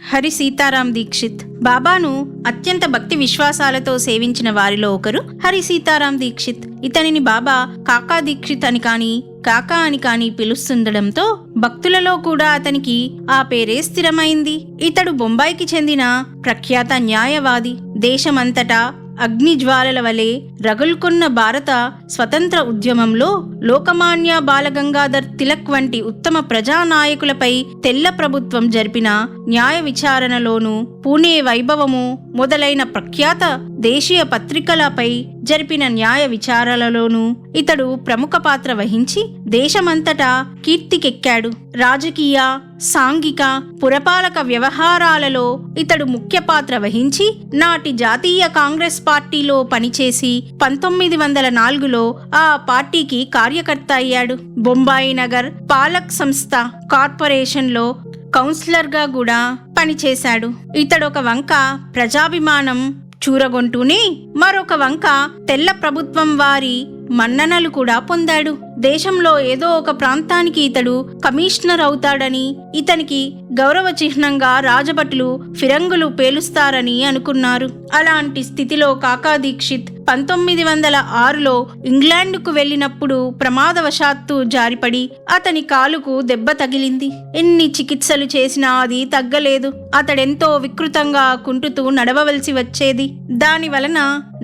హరి సీతారాం దీక్షిత్. బాబాను అత్యంత భక్తి విశ్వాసాలతో సేవించిన వారిలో ఒకరు హరి సీతారాం దీక్షిత్. ఇతనిని బాబా కాకా దీక్షిత్ అని కానీ పిలుస్తుండడంతో భక్తులలో కూడా అతనికి ఆ పేరే స్థిరమైంది. ఇతడు బొంబాయికి చెందిన ప్రఖ్యాత న్యాయవాది. దేశమంతటా అగ్నిజ్వాలల వలె రగులుకున్న భారత స్వతంత్ర ఉద్యమంలో లోకమాన్య బాలగంగాధర్ తిలక్ వంటి ఉత్తమ ప్రజానాయకులపై తెల్ల ప్రభుత్వం జరిపిన న్యాయ విచారణలోనూ, పూణే వైభవము మొదలైన ప్రఖ్యాత దేశీయ పత్రికలపై జరిపిన న్యాయ విచారణలోనూ ఇతడు ప్రముఖ పాత్ర వహించి దేశమంతటా కీర్తికెక్కాడు. రాజకీయ, సాంఘిక, పురపాలక వ్యవహారాలలో ఇతడు ముఖ్య పాత్ర వహించి నాటి జాతీయ కాంగ్రెస్ పార్టీలో పనిచేసి 1904లో ఆ పార్టీకి కార్యకర్త అయ్యాడు. బొంబాయి నగర్ పాలక్ సంస్థ కార్పొరేషన్లో కౌన్సిలర్గా కూడా పనిచేశాడు. ఇతడొక వంక ప్రజాభిమానం చూరగొంటూనే మరొక వంక తెల్ల ప్రభుత్వం వారి మన్ననలు కూడా పొందాడు. దేశంలో ఏదో ఒక ప్రాంతానికి ఇతడు కమిషనర్ అవుతాడని, ఇతనికి గౌరవ చిహ్నంగా రాజభటులు ఫిరంగులు పేలుస్తారని అనుకున్నారు. అలాంటి స్థితిలో కాకా దీక్షిత్ 1906లో ఇంగ్లాండ్కు వెళ్ళినప్పుడు ప్రమాదవశాత్తు జారిపడి అతని కాలుకు దెబ్బ తగిలింది. ఎన్ని చికిత్సలు చేసినా అది తగ్గలేదు. అతడెంతో వికృతంగా కుంటుతూ నడవవలసి వచ్చేది. దాని వలన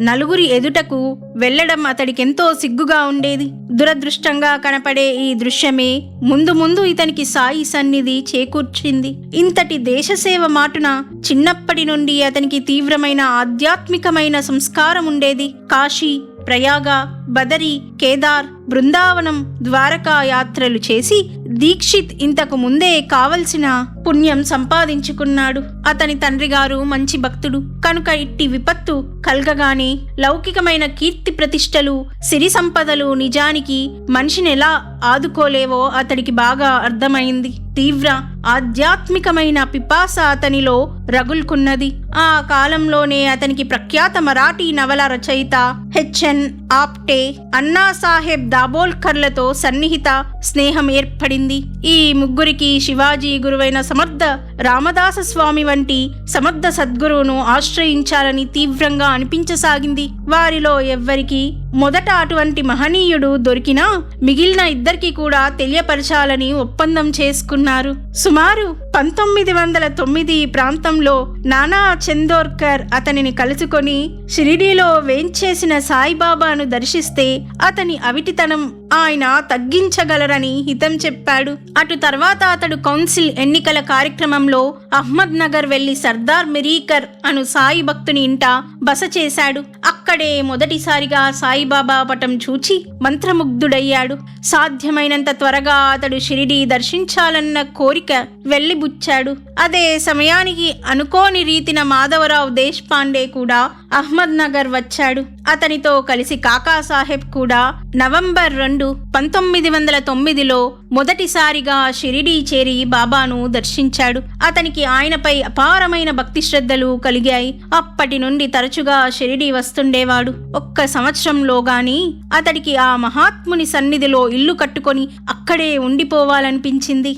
నలుగురి ఎదుటకు వెళ్లడం అతడికెంతో సిగ్గుగా ఉండేది. దురదృష్టంగా కనపడే ఈ దృశ్యమే ముందు ఇతనికి సాయి సన్నిధి చేకూర్చింది. ఇంతటి దేశసేవ మాటున చిన్నప్పటి నుండి అతనికి తీవ్రమైన ఆధ్యాత్మికమైన సంస్కారం ఉండేది. కాశీ, ప్రయాగ, బదరి, కేదార్, బృందావనం, ద్వారకా యాత్రలు చేసి దీక్షిత్ ఇంతకు ముందే కావలసిన పుణ్యం సంపాదించుకున్నాడు. అతని తండ్రి గారు మంచి భక్తుడు కనుక ఇట్టి విపత్తు కలగగానే లౌకికమైన కీర్తి ప్రతిష్టలు, సిరి సంపదలు నిజానికి మనిషిని ఎలా ఆదుకోలేవో అతడికి బాగా అర్థమైంది. తీవ్ర ఆధ్యాత్మికమైన పిపాస అతనిలో రగులుకున్నది. ఆ కాలంలోనే అతనికి ప్రఖ్యాత మరాఠీ నవల రచయిత హెచ్ఎన్ ఆప్టే, అన్నాసాహెబ్ దాబోల్కర్లతో సన్నిహిత స్నేహం ఏర్పడింది. ఈ ముగ్గురికి శివాజీ గురువైన సమర్థ రామదాస స్వామి వంటి సమర్థ సద్గురువును ఆశ్రయించాలని తీవ్రంగా అనిపించసాగింది. వారిలో ఎవ్వరికి మొదట అటువంటి మహనీయుడు దొరికినా మిగిలిన ఇద్దరికి కూడా తెలియపరచాలని ఒప్పందం చేసుకున్నారు. సుమారు 1909 ప్రాంతంలో నానా చందోర్కర్ అతనిని కలుసుకొని షిరిడీలో వేంచేసిన సాయిబాబాను దర్శిస్తే అతని అవిటితనం ఆయన తగ్గించగలరని హితం చెప్పాడు. అటు తర్వాత అతడు కౌన్సిల్ ఎన్నికల కార్యక్రమంలో అహ్మద్ నగర్ వెళ్లి సర్దార్ మిరీకర్ అను సాయి భక్తుని ఇంట బస చేశాడు. అక్కడే మొదటిసారిగా సాయిబాబా పటం చూచి మంత్రముగ్ధుడయ్యాడు. సాధ్యమైనంత త్వరగా అతడు షిరిడీ దర్శించాలన్న కోరిక వెళ్లిబుచ్చాడు. అదే సమయానికి అనుకోని రీతిన మాధవరావు దేశపాండే కూడా అహ్మద్ నగర్ వచ్చాడు. అతనితో కలిసి కాకాసాహెబ్ కూడా నవంబర్ 2, 1909లో మొదటిసారిగా షిరిడీ చేరి బాబాను దర్శించాడు. అతనికి ఆయనపై అపారమైన భక్తి శ్రద్ధలు కలిగాయి. అప్పటి నుండి తరచుగా షిరిడీ వస్తుండేవాడు. ఒక్క సంవత్సరంలో గాని అతడికి ఆ మహాత్ముని సన్నిధిలో ఇల్లు కట్టుకొని అక్కడే ఉండిపోవాలనిపించింది.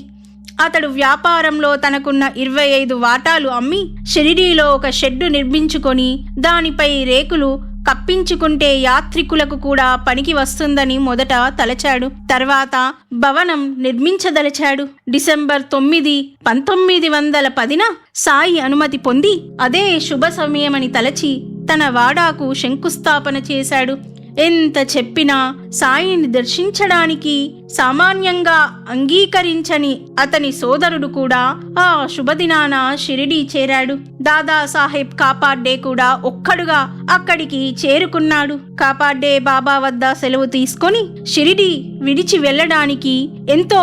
అతడు వ్యాపారంలో తనకున్న 25 వాటాలు అమ్మి షిరిడీలో ఒక షెడ్డు నిర్మించుకొని దానిపై రేకులు కప్పించుకుంటే యాత్రికులకు కూడా పనికి వస్తుందని మొదట తలచాడు. తర్వాత భవనం నిర్మించదలచాడు. డిసెంబర్ 9, 1910న సాయి అనుమతి పొంది అదే శుభ సమయమని తలచి తన వాడాకు శంకుస్థాపన చేశాడు. ఎంత చెప్పినా సాయిని దర్శించడానికి సామాన్యంగా అంగీకరించని అతని సోదరుడు కూడా ఆ శుభదినాన షిరిడీ చేరాడు. దాదాసాహెబ్ కాపాడ్డే కూడా ఒక్కడుగా అక్కడికి చేరుకున్నాడు. కాపాడ్డే బాబా వద్ద సెలవు తీసుకొని షిరిడీ విడిచి వెళ్ళడానికి ఎంతో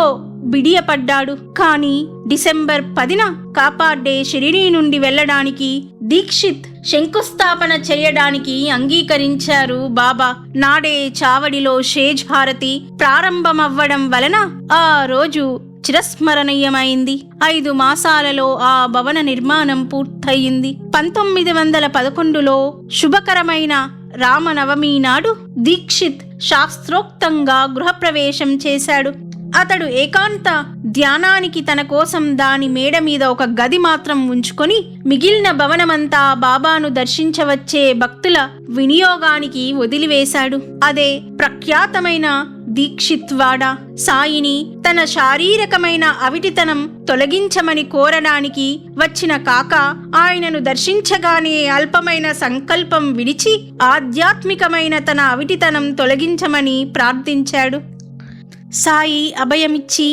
బిడియపడ్డాడు. కానీ డిసెంబర్ 10న కాపాడ్డే షిరిడీ నుండి వెళ్ళడానికి దీక్షిత్ శంకుస్థాపన చేయడానికి అంగీకరించారు బాబా. నాడే చావడిలో షేజ్ హారతి ప్రారంభమవ్వడం వలన ఆ రోజు చిరస్మరణీయమైంది. 5 మాసాలలో ఆ భవన నిర్మాణం పూర్తయింది. 1911లో శుభకరమైన రామనవమి నాడు దీక్షిత్ శాస్త్రోక్తంగా గృహప్రవేశం చేశాడు. అతడు ఏకాంత ధ్యానానికి తన కోసం దాని మేడ మీద ఒక గది మాత్రం ఉంచుకొని మిగిలిన భవనమంతా బాబాను దర్శించవచ్చే భక్తుల వినియోగానికి వదిలివేశాడు. అదే ప్రఖ్యాతమైన దీక్షిత్ వాడ. సాయిని తన శారీరకమైన అవిటితనం తొలగించమని కోరడానికి వచ్చిన కాక ఆయనను దర్శించగానే అల్పమైన సంకల్పం విడిచి ఆధ్యాత్మికమైన తన అవిటితనం తొలగించమని ప్రార్థించాడు. సాయి అభయమిచ్చి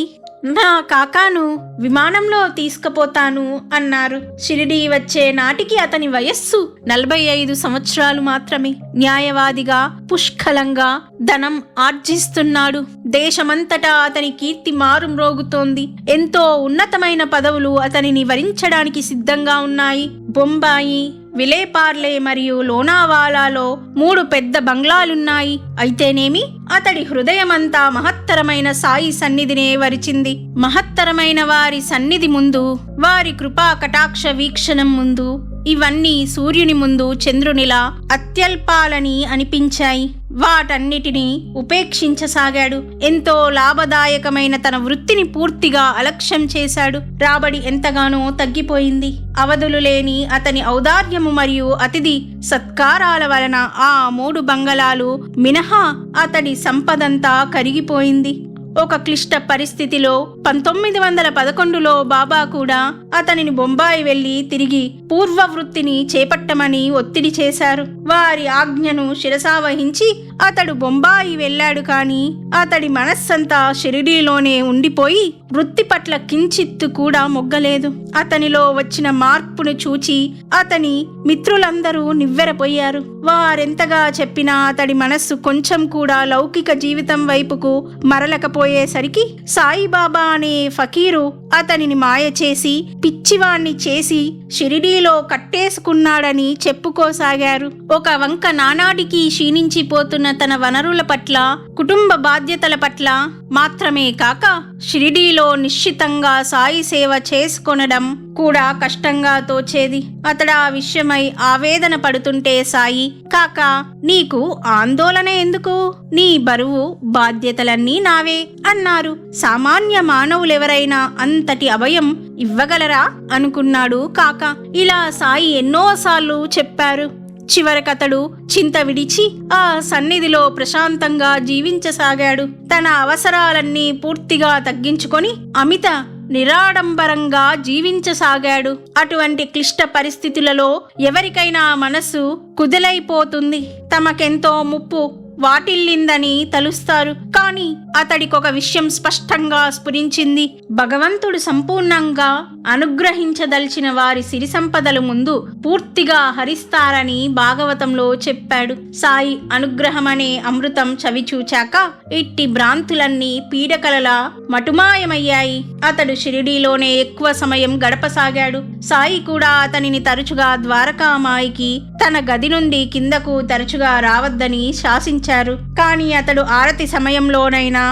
నా కాకాను విమానంలో తీసుకుపోతాను అన్నారు. షిరిడీ వచ్చే నాటికి అతని వయస్సు 45 సంవత్సరాలు మాత్రమే. న్యాయవాదిగా పుష్కలంగా ధనం ఆర్జిస్తున్నాడు. దేశమంతటా అతని కీర్తి మారుమ్రోగుతోంది. ఎంతో ఉన్నతమైన పదవులు అతనిని వరించడానికి సిద్ధంగా ఉన్నాయి. బొంబాయి, విలేపార్లే మరియు లోనావాలాలో 3 పెద్ద బంగ్లాలున్నాయి. అయితేనేమి అతడి హృదయమంతా మహత్తరమైన సాయి సన్నిధినే వరిచింది. మహత్తరమైన వారి సన్నిధి ముందు, వారి కృపా కటాక్ష వీక్షణం ముందు ఇవన్నీ సూర్యుని ముందు చంద్రునిలా అత్యల్పాలని అనిపించాయి. వాటన్నిటినీ ఉపేక్షించసాగాడు. ఎంతో లాభదాయకమైన తన వృత్తిని పూర్తిగా అలక్ష్యం చేశాడు. రాబడి ఎంతగానో తగ్గిపోయింది. అవధులు లేని అతని ఔదార్యము మరియు అతిథి సత్కారాల వలన ఆ 3 బంగళాలు మినహా అతడి సంపదంతా కరిగిపోయింది. ఒక క్లిష్ట పరిస్థితిలో 1911లో బాబా కూడా అతనిని బొంబాయి వెళ్లి తిరిగి పూర్వ వృత్తిని చేపట్టమని ఒత్తిడి చేశారు. వారి ఆజ్ఞను శిరసావహించి అతడు బొంబాయి వెళ్ళాడు. కానీ అతడి మనస్సంతా షిరిడీలోనే ఉండిపోయి వృత్తి పట్ల కించిత్తు కూడా మొగ్గలేదు. అతనిలో వచ్చిన మార్పును చూచి అతని మిత్రులందరూ నివ్వెరపోయారు. వారెంతగా చెప్పినా అతడి మనస్సు కొంచెం కూడా లౌకిక జీవితం వైపుకు మరలకపోయేసరికి సాయిబాబా అనే ఫకీరు అతనిని మాయ చేసి పిచ్చివాణ్ణి చేసి షిరిడీలో కట్టేసుకున్నాడని చెప్పుకోసాగారు. ఒక వంక నానాటికి క్షీణించిపోతున్న తన వనరుల పట్ల, కుటుంబ బాధ్యతల పట్ల మాత్రమే కాక షిరిడీలో నిశ్చితంగా సాయి సేవ చేసుకొనడం కూడా కష్టంగా తోచేది. అతడు ఆ విషయమై ఆవేదన పడుతుంటే సాయి, కాకా నీకు ఆందోళన ఎందుకు? నీ బరువు బాధ్యతలన్నీ నావే అన్నారు. సామాన్య మానవులెవరైనా అంతటి అభయం ఇవ్వగలరా అనుకున్నాడు కాక. ఇలా సాయి ఎన్నోసార్లు చెప్పారు. చివరకతడు చింత విడిచి ఆ సన్నిధిలో ప్రశాంతంగా జీవించసాగాడు. తన అవసరాలన్నీ పూర్తిగా తగ్గించుకొని అమిత నిరాడంబరంగా జీవించసాగాడు. అటువంటి క్లిష్ట పరిస్థితులలో ఎవరికైనా మనసు కుదిలైపోతుంది. తమకెంతో ముప్పు వాటిల్లిందని తలుస్తారు. కానీ అతడికొక విషయం స్పష్టంగా స్ఫురించింది. భగవంతుడు సంపూర్ణంగా అనుగ్రహించదలిచిన వారి సిరి సంపదల ముందు పూర్తిగా హరిస్తారని భాగవతంలో చెప్పాడు. సాయి అనుగ్రహమనే అమృతం చవిచూచాక ఇట్టి భ్రాంతులన్నీ పీడకలలా మటుమాయమయ్యాయి. అతడు షిరిడీలోనే ఎక్కువ సమయం గడపసాగాడు. సాయి కూడా అతనిని తరచుగా ద్వారకామాయికి తన గది నుండి కిందకు తరచుగా రావద్దని శాసించారు. కానీ అతడు ఆరతి సమయంలోనైనా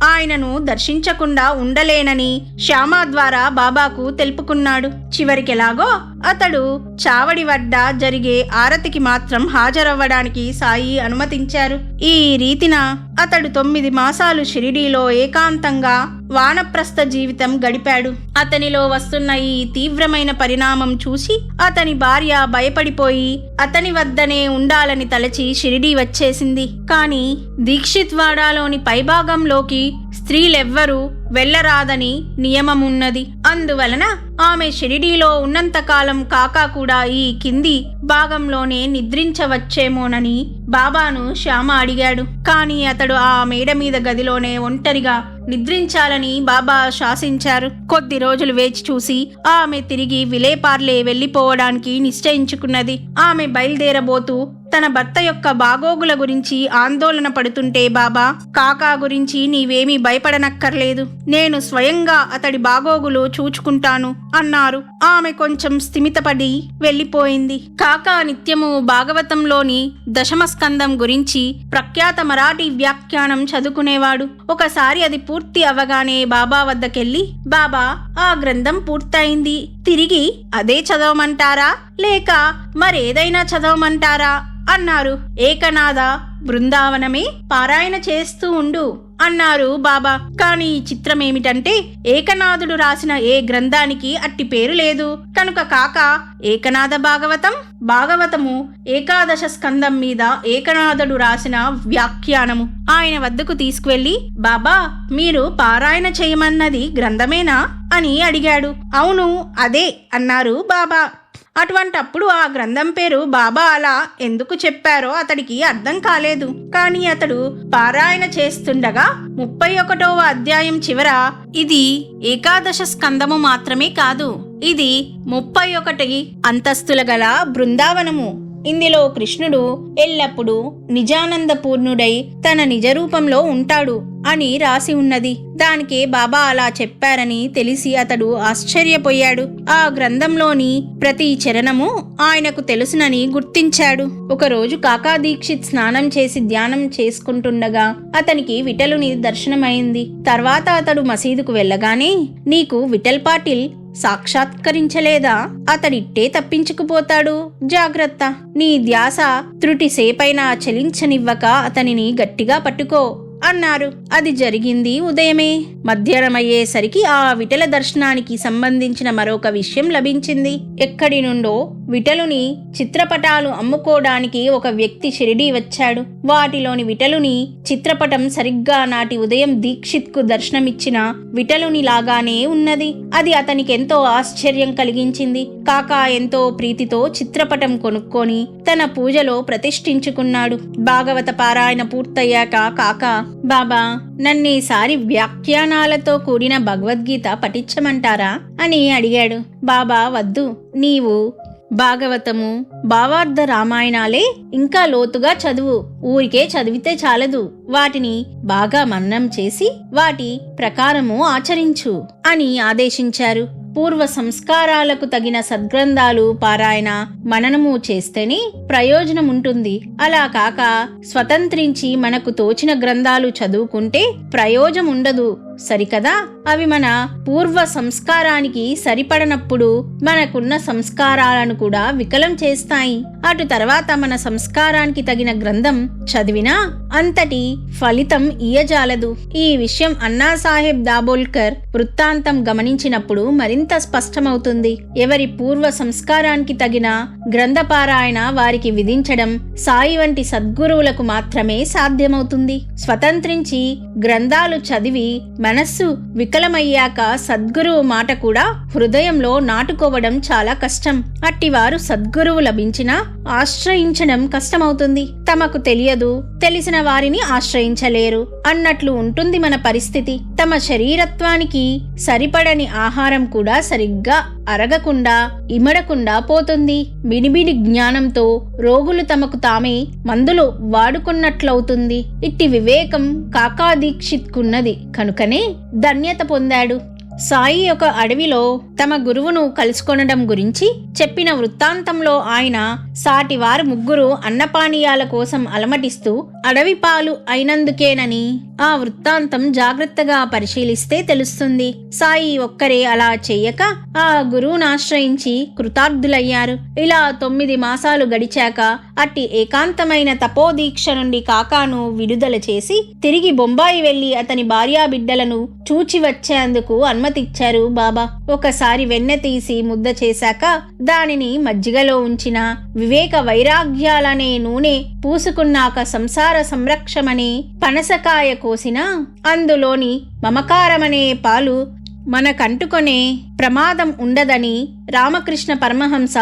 ఆయనను దర్శించకుండా ఉండలేనని శ్యామ ద్వారా బాబాకు తెలుపుకున్నాడు. చివరికెలాగో అతడు చావడి వద్ద జరిగే ఆరతికి మాత్రం హాజరవ్వడానికి సాయి అనుమతించారు. ఈ రీతిన అతడు 9 మాసాలు షిరిడీలో ఏకాంతంగా వానప్రస్థ జీవితం గడిపాడు. అతనిలో వస్తున్న ఈ తీవ్రమైన పరిణామం చూసి అతని భార్య భయపడిపోయి అతని వద్దనే ఉండాలని తలచి షిరిడీ వచ్చేసింది. కానీ దీక్షిత్ వాడాలోని పైభాగంలోకి స్త్రీలెవ్వరూ వెళ్లరాదని నియమమున్నది. అందువలన ఆమె షిరిడీలో ఉన్నంతకాలం కాకా కూడా ఈ కింది భాగంలోనే నిద్రించవచ్చేమోనని బాబాను శ్యామ అడిగాడు. కానీ అతడు ఆ మేడ మీద గదిలోనే ఒంటరిగా నిద్రించాలని బాబా శాసించారు. కొద్ది రోజులు వేచి చూసి ఆమె తిరిగి విలేపార్లే వెళ్లిపోవడానికి నిశ్చయించుకున్నది. ఆమె బయలుదేరబోతూ తన భర్త యొక్క బాగోగుల గురించి ఆందోళన పడుతుంటే బాబా, కాకా గురించి నీవేమీ భయపడనక్కర్లేదు, నేను స్వయంగా అతడి బాగోగులు చూచుకుంటాను అన్నారు. ఆమె కొంచెం స్థిమితపడి వెళ్లిపోయింది. కాకా నిత్యము భాగవతంలోని దశమస్కందం గురించి ప్రఖ్యాత మరాఠీ వ్యాఖ్యానం చదువుకునేవాడు. ఒకసారి అది పూర్తి అవ్వగానే బాబా వద్దకెళ్ళి, బాబా, ఆ గ్రంథం పూర్తయింది, తిరిగి అదే చదవమంటారా లేక మరేదైనా చదవమంటారా అన్నారు. ఏకనాథ బృందావనమే పారాయణ చేస్తూ ఉండు అన్నారు బాబా. కానీ ఈ చిత్రమేమిటంటే ఏకనాథుడు రాసిన ఏ గ్రంథానికి అట్టి పేరు లేదు కనుక కాక ఏకనాథ భాగవతము ఏకాదశ స్కందం మీద ఏకనాథుడు రాసిన వ్యాఖ్యానము ఆయన వద్దకు తీసుకువెళ్లి, బాబా మీరు పారాయణ చేయమన్నది గ్రంథమేనా అని అడిగాడు. అవును అదే అన్నారు బాబా. అటువంటప్పుడు ఆ గ్రంథం పేరు బాబా అలా ఎందుకు చెప్పారో అతడికి అర్థం కాలేదు. కానీ అతడు పారాయణ చేస్తుండగా 31వ అధ్యాయం చివర ఇది ఏకాదశ స్కందము మాత్రమే కాదు, ఇది 31 అంతస్తుల గల బృందావనము. ఇందులో కృష్ణుడు ఎల్లప్పుడూ నిజానందపూర్ణుడై తన నిజరూపంలో ఉంటాడు అని రాసి ఉన్నది. దానికే బాబా అలా చెప్పారని తెలిసి అతడు ఆశ్చర్యపోయాడు. ఆ గ్రంథంలోని ప్రతి చరణము ఆయనకు తెలుసునని గుర్తించాడు. ఒకరోజు కాకా దీక్షిత్ స్నానం చేసి ధ్యానం చేసుకుంటుండగా అతనికి విఠలుని దర్శనమైంది. తర్వాత అతడు మసీదుకు వెళ్ళగానే, నీకు విఠల్ పాటిల్ సాక్షాత్కరించలేదా? అతడిట్టే తప్పించుకుపోతాడు, జాగ్రత్త. నీ ధ్యాస త్రుటి సేపైనా చలించనివ్వక అతనిని గట్టిగా పట్టుకో అన్నారు. అది జరిగింది ఉదయమే. మధ్యాహ్నమయ్యేసరికి ఆ విఠల దర్శనానికి సంబంధించిన మరొక విషయం లభించింది. ఎక్కడి నుండో విఠలుని చిత్రపటాలు అమ్ముకోవడానికి ఒక వ్యక్తి షిరిడీ వచ్చాడు. వాటిలోని విఠలుని చిత్రపటం సరిగ్గా నాటి ఉదయం దీక్షిత్ కు దర్శనమిచ్చిన విఠలుని లాగానే ఉన్నది. అది అతనికి ఎంతో ఆశ్చర్యం కలిగించింది. కాకా ఎంతో ప్రీతితో చిత్రపటం కొనుక్కొని తన పూజలో ప్రతిష్ఠించుకున్నాడు. భాగవత పారాయణ పూర్తయ్యాక కాకా, బాబా నన్నేసారి వ్యాఖ్యానాలతో కూడిన భగవద్గీత పఠించమంటారా అని అడిగాడు. బాబా, వద్దు, నీవు భాగవతము భావార్థ రామాయణాలే ఇంకా లోతుగా చదువు. ఊరికే చదివితే చాలదు, వాటిని బాగా మననం చేసి వాటి ప్రకారము ఆచరించు అని ఆదేశించారు. పూర్వ సంస్కారాలకు తగిన సద్గ్రంథాలు పారాయణ మననము చేస్తేనే ప్రయోజనం ఉంటుంది. అలా కాక స్వతంత్రించి మనకు తోచిన గ్రంథాలు చదువుకుంటే ప్రయోజనం ఉండదు, సరికదా? అవి మన పూర్వ సంస్కారానికి సరిపడనప్పుడు మనకున్న సంస్కారాలను కూడా వికలం చేస్తాయి. అటు తర్వాత మన సంస్కారానికి తగిన గ్రంథం చదివినా అంతటి ఫలితం ఇయ్యజాలదు. ఈ విషయం అన్నాసాహెబ్ దాబోల్కర్ వృత్తాంతం గమనించినప్పుడు మరింత స్పష్టమవుతుంది. ఎవరి పూర్వ సంస్కారానికి తగిన గ్రంథపారాయణ వారికి విధించడం సాయి వంటి సద్గురువులకు మాత్రమే సాధ్యమవుతుంది. స్వతంత్రించి గ్రంథాలు చదివి మనస్సు వికలమయ్యాక సద్గురువు మాట కూడా హృదయంలో నాటుకోవడం చాలా కష్టం. అట్టివారు సద్గురువు లభించినా ఆశ్రయించడం కష్టమవుతుంది. తమకు తెలియదు, తెలిసిన వారిని ఆశ్రయించలేరు అన్నట్లు ఉంటుంది మన పరిస్థితి. తమ శరీరత్వానికి సరిపడని ఆహారం కూడా సరిగ్గా అరగకుండా ఇమడకుండా పోతుంది. బిడిబిడి జ్ఞానంతో రోగులు తమకు తామే మందులు వాడుకున్నట్లవుతుంది. ఇట్టి వివేకం కాకా దీక్షిత్ కున్నది కనుకనే ధన్యత పొందాడు. సాయి ఒక అడవిలో తమ గురువును కలుసుకొనడం గురించి చెప్పిన వృత్తాంతంలో ఆయన సాటివారు ముగ్గురు అన్నపానీయాల కోసం అలమటిస్తూ అడవి పాలు అయినందుకేనని ఆ వృత్తాంతం జాగ్రత్తగా పరిశీలిస్తే తెలుస్తుంది. సాయి ఒక్కరే అలా చెయ్యక ఆ గురువునాశ్రయించి కృతార్థులయ్యారు. ఇలా 9 మాసాలు గడిచాక అట్టి ఏకాంతమైన తపోదీక్ష నుండి కాకాను విడుదల చేసి తిరిగి బొంబాయి వెళ్లి అతని భార్యాబిడ్డలను చూచి వచ్చేందుకు అనుమతిచ్చారు బాబా. ఒకసారి వెన్నె తీసి ముద్ద చేశాక దానిని మజ్జిగలో ఉంచిన వివేక వైరాగ్యాలనే నూనె పూసుకున్నాక సంసార సంరక్షమనే పనసకాయ కోసిన అందులోని మమకారమనే పాలు మనకంటుకొనే ప్రమాదం ఉండదని రామకృష్ణ పరమహంస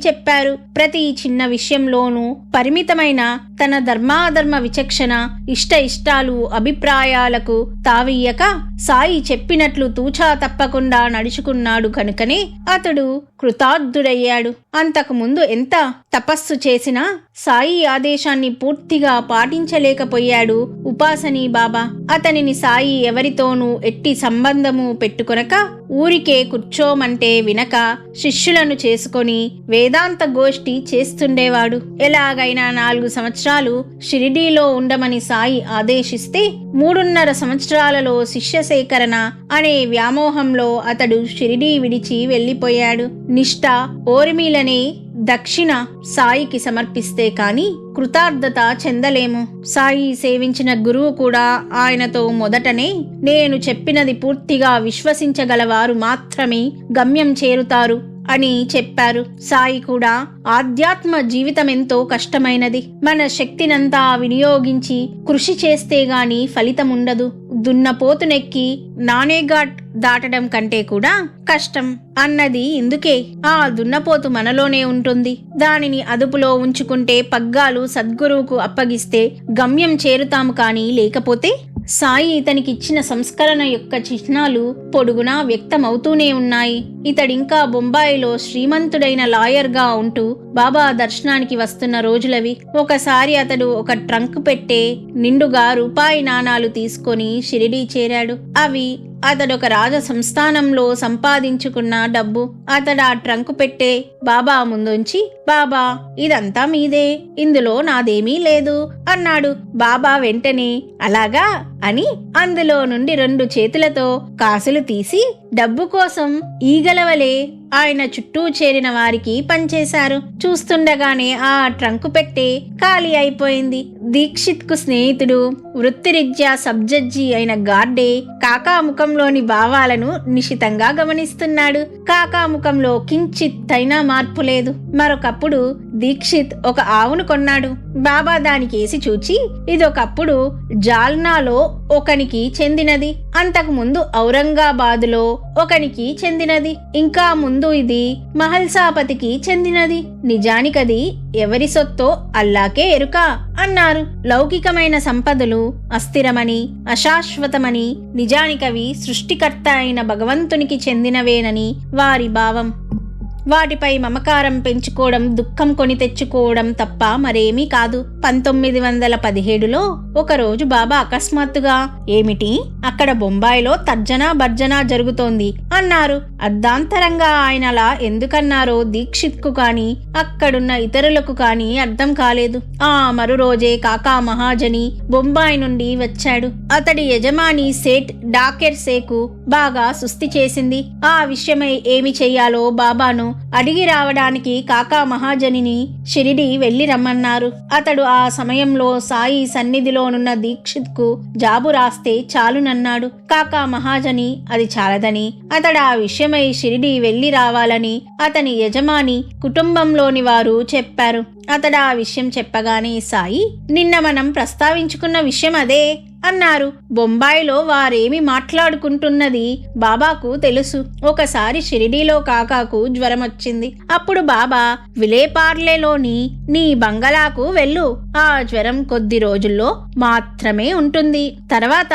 చెప్పారు. ప్రతి చిన్న విషయంలోనూ పరిమితమైన తన ధర్మాధర్మ విచక్షణ ఇష్టాలు అభిప్రాయాలకు తావియ్యక సాయి చెప్పినట్లు తూచా తప్పకుండా నడుచుకున్నాడు కనుకనే అతడు కృతార్థుడయ్యాడు. అంతకుముందు ఎంత తపస్సు చేసినా సాయి ఆదేశాన్ని పూర్తిగా పాటించలేకపోయాడు ఉపాసనీ బాబా. అతనిని సాయి ఎవరితోనూ ఎట్టి సంబంధము పెట్టుకొనక ఊరికే కూర్చోమంటే వినక శిష్యులను చేసుకొని వేదాంత గోష్ఠి చేస్తుండేవాడు. ఎలాగైనా 4 సంవత్సరాలు షిరిడీలో ఉండమని సాయి ఆదేశిస్తే 3.5 సంవత్సరాలలో శిష్య సేకరణ అనే వ్యామోహంలో అతడు షిరిడీ విడిచి వెళ్లిపోయాడు. నిష్ఠ ఓర్మిలనే దక్షిణ సాయికి సమర్పిస్తే కాని కృతార్థత చెందలేము. సాయి సేవించిన గురువు కూడా ఆయనతో మొదటనే నేను చెప్పినది పూర్తిగా విశ్వసించగలవారు మాత్రమే గమ్యం చేరుతారు అని చెప్పారు. సాయి కూడా ఆధ్యాత్మ జీవితమెంతో కష్టమైనది. మన శక్తినంతా వినియోగించి కృషి చేస్తే గాని ఫలితముండదు. దున్నపోతునెక్కి నానేఘాట్ దాటడం కంటే కూడా కష్టం అన్నది ఇందుకే. ఆ దున్నపోతు మనలోనే ఉంటుంది. దానిని అదుపులో ఉంచుకుంటే పగ్గాలు సద్గురువుకు అప్పగిస్తే గమ్యం చేరుతాము. కానీ లేకపోతే సాయి ఇతనికిచ్చిన సంస్కరణ యొక్క చిహ్నాలు పొడుగునా వ్యక్తమవుతూనే ఉన్నాయి. ఇతడింకా బొంబాయిలో శ్రీమంతుడైన లాయర్గా ఉంటూ బాబా దర్శనానికి వస్తున్న రోజులవి. ఒకసారి అతడు ఒక ట్రంక్ పెట్టే నిండుగా రూపాయి నాణాలు తీసుకొని షిరిడీ చేరాడు. అవి అతడొక రాజ సంస్థానంలో సంపాదించుకున్న డబ్బు. అతడు ఆ ట్రంకు పెట్టే బాబా ముందుంచి, బాబా ఇదంతా మీదే, ఇందులో నాదేమీ లేదు అన్నాడు. బాబా వెంటనే అలాగా అని అందులో నుండి 2 చేతులతో కాసులు తీసి డబ్బు కోసం ఈగలవలే ఆయన చుట్టూ చేరిన వారికి పంచేశారు. చూస్తుండగానే ఆ ట్రంకు పెట్టే ఖాళీ అయిపోయింది. దీక్షిత్ కు స్నేహితుడు, వృత్తిరీత్యా సబ్జడ్జి అయిన గార్డే కాకా ముఖంలోని భావాలను నిశితంగా గమనిస్తున్నాడు. కాకా ముఖంలో కించిత్ అయినా మార్పు లేదు. మరొకప్పుడు దీక్షిత్ ఒక ఆవును కొన్నాడు. బాబా దానికేసి చూచి, ఇదొకప్పుడు జాల్నాలో ఒకనికి చెందినది, అంతకు ముందు ఔరంగాబాదులో ఒకనికి చెందినది, ఇంకా ముందు ఇది మహల్సాపతికి చెందినది. నిజానికది ఎవరి సొత్తో అల్లాకే ఎరుక అన్నారు. లౌకికమైన సంపదలు అస్థిరమని, అశాశ్వతమని, నిజానికవి సృష్టికర్త అయిన భగవంతునికి చెందినవేనని వారి భావం. వాటిపై మమకారం పెంచుకోవడం, దుఃఖం కొని తెచ్చుకోవడం తప్ప మరేమీ కాదు. 1917లో ఒకరోజు బాబా అకస్మాత్తుగా, ఏమిటి అక్కడ బొంబాయిలో తర్జనా భర్జనా జరుగుతోంది అన్నారు. అర్ధాంతరంగా ఆయన అలా ఎందుకన్నారో దీక్షిత్ కు కాని అక్కడున్న ఇతరులకు కాని అర్థం కాలేదు. ఆ మరు రోజే కాకా మహాజని బొంబాయి నుండి వచ్చాడు. అతడి యజమాని సేట్ డాకెర్ సేకు బాగా సుస్థి చేసింది. ఆ విషయమై ఏమి చెయ్యాలో బాబాను అడిగి రావడానికి కాకా మహాజనిని షిరిడి వెళ్లి రమ్మన్నారు. అతడు ఆ సమయంలో సాయి సన్నిధిలోనున్న దీక్షిత్ కు జాబు రాస్తే చాలునన్నాడు. కాకా మహాజని అది చాలదని, అతడు ఆ విషయమై షిరిడి వెళ్లి రావాలని అతని యజమాని కుటుంబంలోని వారు చెప్పారు. అతడు ఆ విషయం చెప్పగానే సాయి, నిన్న మనం ప్రస్తావించుకున్న విషయం అదే అన్నారు. బొంబాయిలో వారేమి మాట్లాడుకుంటున్నది బాబాకు తెలుసు. ఒకసారి షిరిడీలో కాకాకు జ్వరం వచ్చింది. అప్పుడు బాబా, విలేపార్లేలోని నీ బంగళాకు వెళ్ళు, ఆ జ్వరం కొద్ది రోజుల్లో మాత్రమే ఉంటుంది, తర్వాత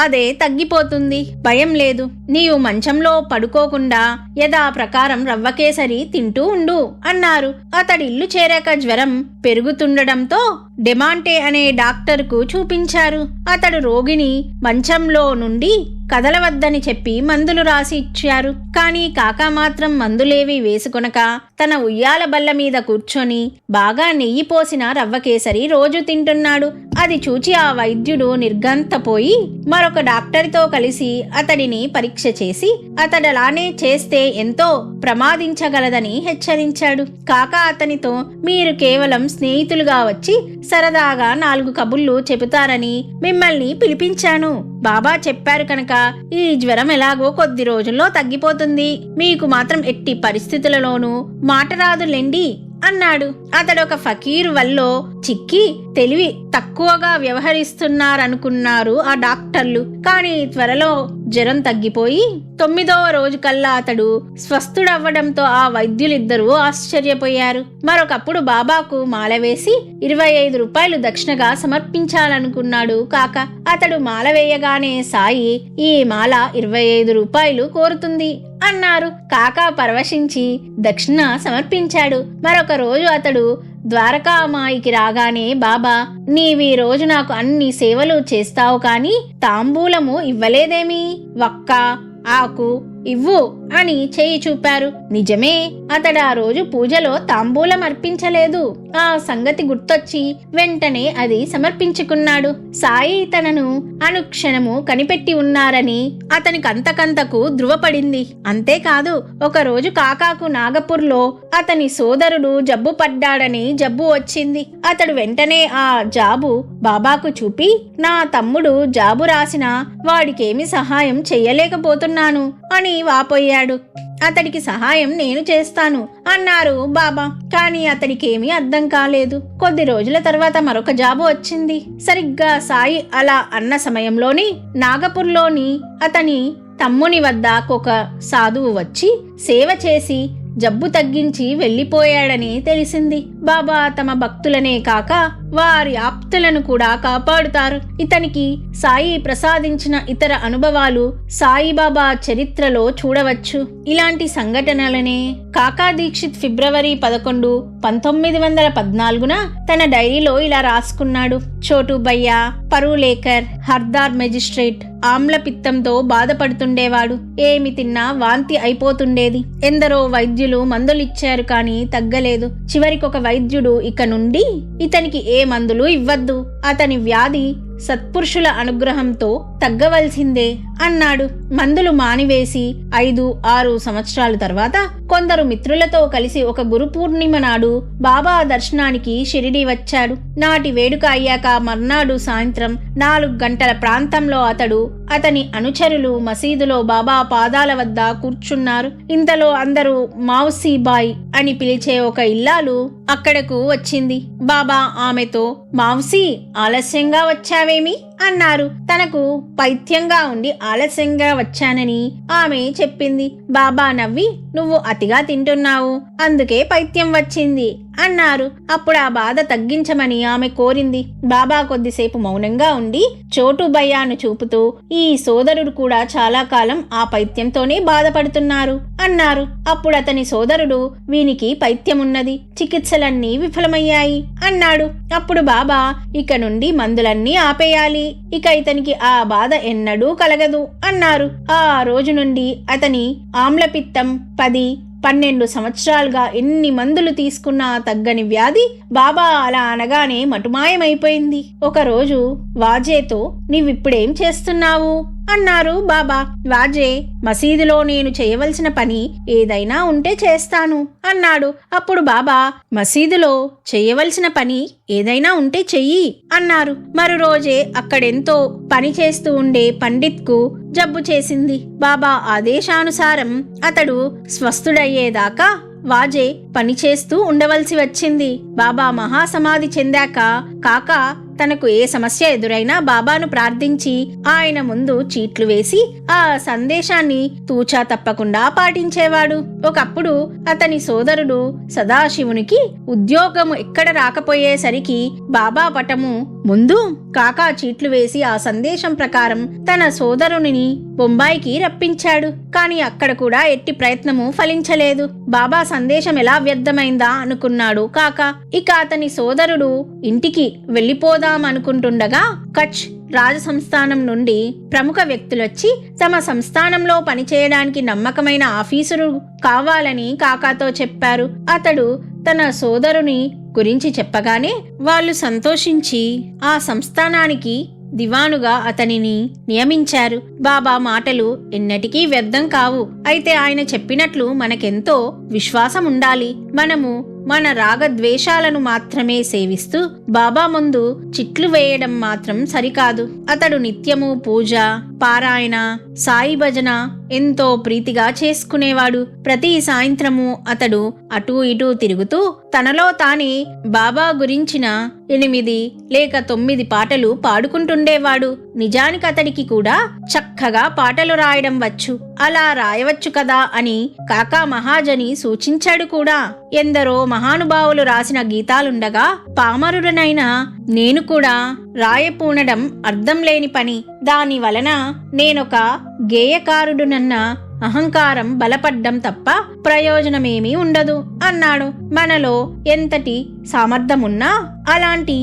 అదే తగ్గిపోతుంది, భయం లేదు, నీవు మంచంలో పడుకోకుండా యథాప్రకారం రవ్వకేసరి తింటూ ఉండు అన్నారు. అతడిల్లు చేరాక జ్వరం పెరుగుతుండడంతో డెమాంటే అనే డాక్టర్కు చూపించారు. అతడు రోగిని మంచంలో నుండి కదలవద్దని చెప్పి మందులు రాసి ఇచ్చారు. కానీ కాకా మాత్రం మందులేవి వేసుకొనక తన ఉయ్యాల బల్ల మీద కూర్చొని బాగా నెయ్యి పోసిన రవ్వకేసరి రోజు తింటున్నాడు. అది చూచి ఆ వైద్యుడు నిర్ఘంతపోయి మరొక డాక్టర్తో కలిసి అతడిని పరీక్ష చేసి అతడలానే చేస్తే ఎంతో ప్రమాదించగలదని హెచ్చరించాడు. కాకా అతనితో, మీరు కేవలం స్నేహితులుగా వచ్చి సరదాగా 4 కబుర్లు చెబుతారని మిమ్మల్ని పిలిపించాను. బాబా చెప్పారు కనుక ఈ జ్వరం ఎలాగో కొద్ది రోజుల్లో తగ్గిపోతుంది, మీకు మాత్రం ఎట్టి పరిస్థితులలోనూ మాట రాదులేండి అన్నాడు. అతడొక ఫకీరు వల్లో చిక్కి తెలివి తక్కువగా వ్యవహరిస్తున్నారనుకున్నారు ఆ డాక్టర్లు. కానీ త్వరలో జ్వరం తగ్గిపోయి 9వ రోజు కల్లా అతడు స్వస్థుడవ్వడంతో ఆ వైద్యులిద్దరూ ఆశ్చర్యపోయారు. మరొకప్పుడు బాబాకు మాల వేసి 25 రూపాయలు దక్షిణగా సమర్పించాలనుకున్నాడు కాక. అతడు మాల వేయగానే సాయి, ఈ మాల 25 రూపాయలు కోరుతుంది అన్నారు. కాకా పరవశించి దక్షిణ సమర్పించాడు. మరొక రోజు అతడు ద్వారకామాయికి రాగానే, బాబా, నీవీ రోజు నాకు అన్ని సేవలు చేస్తావు కానీ తాంబూలము ఇవ్వలేదేమి, వక్క ఆకు ఇవ్వు అని చేయి చూపారు. నిజమే, అతడు ఆ రోజు పూజలో తాంబూలం అర్పించలేదు. ఆ సంగతి గుర్తొచ్చి వెంటనే అది సమర్పించుకున్నాడు. సాయి తనను అనుక్షణము కనిపెట్టి ఉన్నారని అతనికి అంతకంతకు ధృవపడింది. అంతేకాదు, ఒకరోజు కాకాకు నాగపూర్లో అతని సోదరుడు జబ్బు పడ్డాడని జబ్బు వచ్చింది. అతడు వెంటనే ఆ జాబు బాబాకు చూపి, నా తమ్ముడు జాబు రాసినా వాడికేమి సహాయం చెయ్యలేకపోతున్నాను అని వాపోయాడు. అతడికి సహాయం నేను చేస్తాను అన్నారు బాబా. కానీ అతడికేమీ అర్థం కాలేదు. కొద్ది రోజుల తర్వాత మరొక జాబు వచ్చింది. సరిగ్గా సాయి అలా అన్న సమయంలోని నాగపూర్లోని అతని తమ్ముని వద్దకు ఒక సాధువు వచ్చి సేవ చేసి జబ్బు తగ్గించి వెళ్లిపోయాడని తెలిసింది. బాబా తమ భక్తులనే కాక వారి ఆప్తులను కూడా కాపాడుతారు. ఇతనికి సాయి ప్రసాదించిన ఇతర అనుభవాలు సాయిబాబా చరిత్రలో చూడవచ్చు. ఇలాంటి సంఘటనలనే కాకా దీక్షిత్ ఫిబ్రవరి 11, 1914 తన డైరీలో ఇలా రాసుకున్నాడు. చోటు భయ్యా, పరువులేకర్, హర్దార్ మెజిస్ట్రేట్ ఆమ్లపిత్తంతో బాధపడుతుండేవాడు. ఏమి తిన్నా వాంతి అయిపోతుండేది. ఎందరో వైద్యులు మందులిచ్చారు కానీ తగ్గలేదు. చివరికొక వైద్యుడు ఇక నుండి ఇతనికి ఏ మందులు ఇవ్వద్దు, అతని వ్యాధి సత్పురుషుల అనుగ్రహంతో తగ్గవలసిందే అన్నాడు. మందులు మానివేసి 5-6 సంవత్సరాల తర్వాత కొందరు మిత్రులతో కలిసి ఒక గురు పూర్ణిమ నాడు బాబా దర్శనానికి షిరిడీ వచ్చాడు. నాటి వేడుక అయ్యాక మర్నాడు సాయంత్రం 4 గంటల ప్రాంతంలో అతని అనుచరులు మసీదులో బాబా పాదాల వద్ద కూర్చున్నారు. ఇంతలో అందరూ మావుసీబాయ్ అని పిలిచే ఒక ఇల్లాలు అక్కడకు వచ్చింది. బాబా ఆమెతో, మావుసీ, ఆలస్యంగా వచ్చావేమి అన్నారు. తనకు పైత్యంగా ఉండి ఆలస్యంగా వచ్చానని ఆమె చెప్పింది. బాబా నవ్వి, నువ్వు అతిగా తింటున్నావు, అందుకే పైత్యం వచ్చింది అన్నారు. అప్పుడు ఆ బాధ తగ్గించమని ఆమె కోరింది. బాబా కొద్దిసేపు మౌనంగా ఉండి చోటు భయ్యాను చూపుతూ, ఈ సోదరుడు కూడా చాలా కాలం ఆ పైత్యంతోనే బాధపడుతున్నారు అన్నారు. అప్పుడు అతని సోదరుడు, వీనికి పైత్యమున్నది, చికిత్సలన్నీ విఫలమయ్యాయి అన్నాడు. అప్పుడు బాబా, ఇక నుండి మందులన్నీ ఆపేయాలి, ఇక ఇతనికి ఆ బాధ ఎన్నడూ కలగదు అన్నారు. ఆ రోజు నుండి అతని ఆమ్లపిత్తం 10-12 సంవత్సరాలుగా ఎన్ని మందులు తీసుకున్నా తగ్గని వ్యాధి బాబా అలా అనగానే మటుమాయమైపోయింది. ఒకరోజు వాజేతో, నీవిప్పుడేం చేస్తున్నావు అన్నారు బాబా. వాజే, మసీదులో నేను చేయవలసిన పని ఏదైనా ఉంటే చేస్తాను అన్నాడు. అప్పుడు బాబా, మసీదులో చేయవలసిన పని ఏదైనా ఉంటే చెయ్యి అన్నారు. మరో రోజే అక్కడెంతో పని చేస్తూ ఉండే పండిత్కు జబ్బు చేసింది. బాబా ఆదేశానుసారం అతడు స్వస్థుడయ్యేదాకా వాజే పనిచేస్తూ ఉండవలసి వచ్చింది. బాబా మహాసమాధి చెందాక కాకా తనకు ఏ సమస్య ఎదురైనా బాబాను ప్రార్థించి ఆయన ముందు చీట్లు వేసి ఆ సందేశాన్ని తూచా తప్పకుండా పాటించేవాడు. ఒకప్పుడు అతని సోదరుడు సదాశివునికి ఉద్యోగము ఎక్కడ రాకపోయేసరికి బాబా పటము ముందు కాకా చీట్లు వేసి ఆ సందేశం ప్రకారం తన సోదరుని బొంబాయికి రప్పించాడు. కాని అక్కడ కూడా ఎట్టి ప్రయత్నము ఫలించలేదు. బాబా సందేశం ఎలా వ్యర్థమైందా అనుకున్నాడు కాకా. ఇక అతని సోదరుడు ఇంటికి వెళ్ళిపోదామనుకుంటుండగా కచ్ రాజసంస్థానం నుండి ప్రముఖ వ్యక్తులొచ్చి తమ సంస్థానంలో పనిచేయడానికి నమ్మకమైన ఆఫీసరు కావాలని కాకాతో చెప్పారు. అతడు తన సోదరుని గురించి చెప్పగానే వాళ్ళు సంతోషించి ఆ సంస్థానానికి దివానుగా అతనిని నియమించారు. బాబా మాటలు ఎన్నటికీ వ్యర్థం కావు. అయితే ఆయన చెప్పినట్లు మనకెంతో విశ్వాసం ఉండాలి. మనము మన రాగద్వేషాలను మాత్రమే సేవిస్తూ బాబా ముందు చిట్లు వేయడం మాత్రం సరికాదు. అతడు నిత్యము పూజ, పారాయణ, సాయి భజన ఎంతో ప్రీతిగా చేసుకునేవాడు. ప్రతి సాయంత్రము అతడు అటూ ఇటూ తిరుగుతూ తనలో తానే బాబా గురించిన 8 లేక 9 పాటలు పాడుకుంటుండేవాడు. నిజానికి అతడికి కూడా చక్కగా పాటలు రాయడం వచ్చు. అలా రాయవచ్చు కదా అని కాకా మహాజని సూచించాడు కూడా. ఎందరో మహానుభావులు రాసిన గీతాలుండగా పామరుడనైన నేను కూడా రాయపూనడం అర్థం లేని పని. దాని వలన నేనొక గేయకారుడునన్న అహంకారం బలపడ్డం తప్ప ప్రయోజనమేమీ ఉండదు అన్నాడు. మనలో ఎంతటి సామర్థ్యమున్నా అలాంటి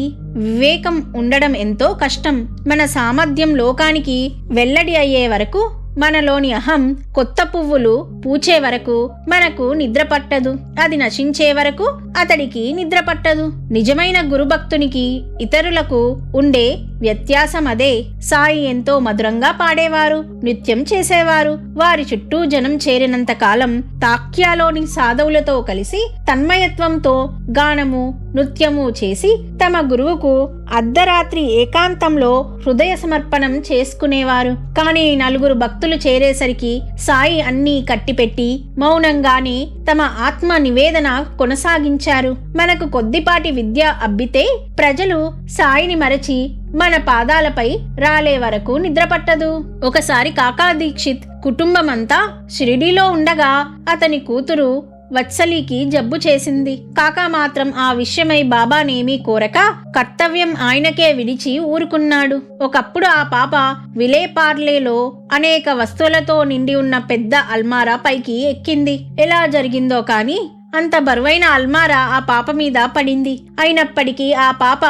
వివేకం ఉండడం ఎంతో కష్టం. మన సామర్థ్యం లోకానికి వెల్లడి అయ్యే వరకు మనలోని అహం కొత్త పువ్వులు పూచే వరకు మనకు నిద్ర పట్టదు, అది నశించే వరకు అతడికి నిద్ర పట్టదు. నిజమైన గురుభక్తునికి ఇతరులకు ఉండే వ్యత్యాసం అదే. సాయి ఎంతో మధురంగా పాడేవారు, నృత్యం చేసేవారు. వారి చుట్టూ జనం చేరినంత కాలం తాక్యాలోని సాధువులతో కలిసి తన్మయత్వంతో గానము నృత్యము చేసి తమ గురువుకు అర్ధరాత్రి ఏకాంతంలో హృదయ సమర్పణం చేసుకునేవారు. కానీ 4 భక్తులు చేరేసరికి సాయి అన్నీ కట్టిపెట్టి మౌనంగానే తమ ఆత్మ నివేదన కొనసాగించారు. మనకు కొద్దిపాటి విద్య అబ్బితే ప్రజలు సాయిని మరచి మన పాదాలపై రాలే వరకు నిద్రపట్టదు. ఒకసారి కాకా దీక్షిత్ కుటుంబమంతా షిరిడీలో ఉండగా అతని కూతురు వత్సలికి జబ్బు చేసింది. కాకా మాత్రం ఆ విషయమై బాబానేమీ కోరక కర్తవ్యం ఆయనకే విడిచి ఊరుకున్నాడు. ఒకప్పుడు ఆ పాప విలేపార్లేలో అనేక వస్తువులతో నిండి ఉన్న పెద్ద అల్మారా పైకి ఎక్కింది. ఎలా జరిగిందో కాని అంత బరువైన అల్మారా ఆ పాప మీద పడింది. అయినప్పటికీ ఆ పాప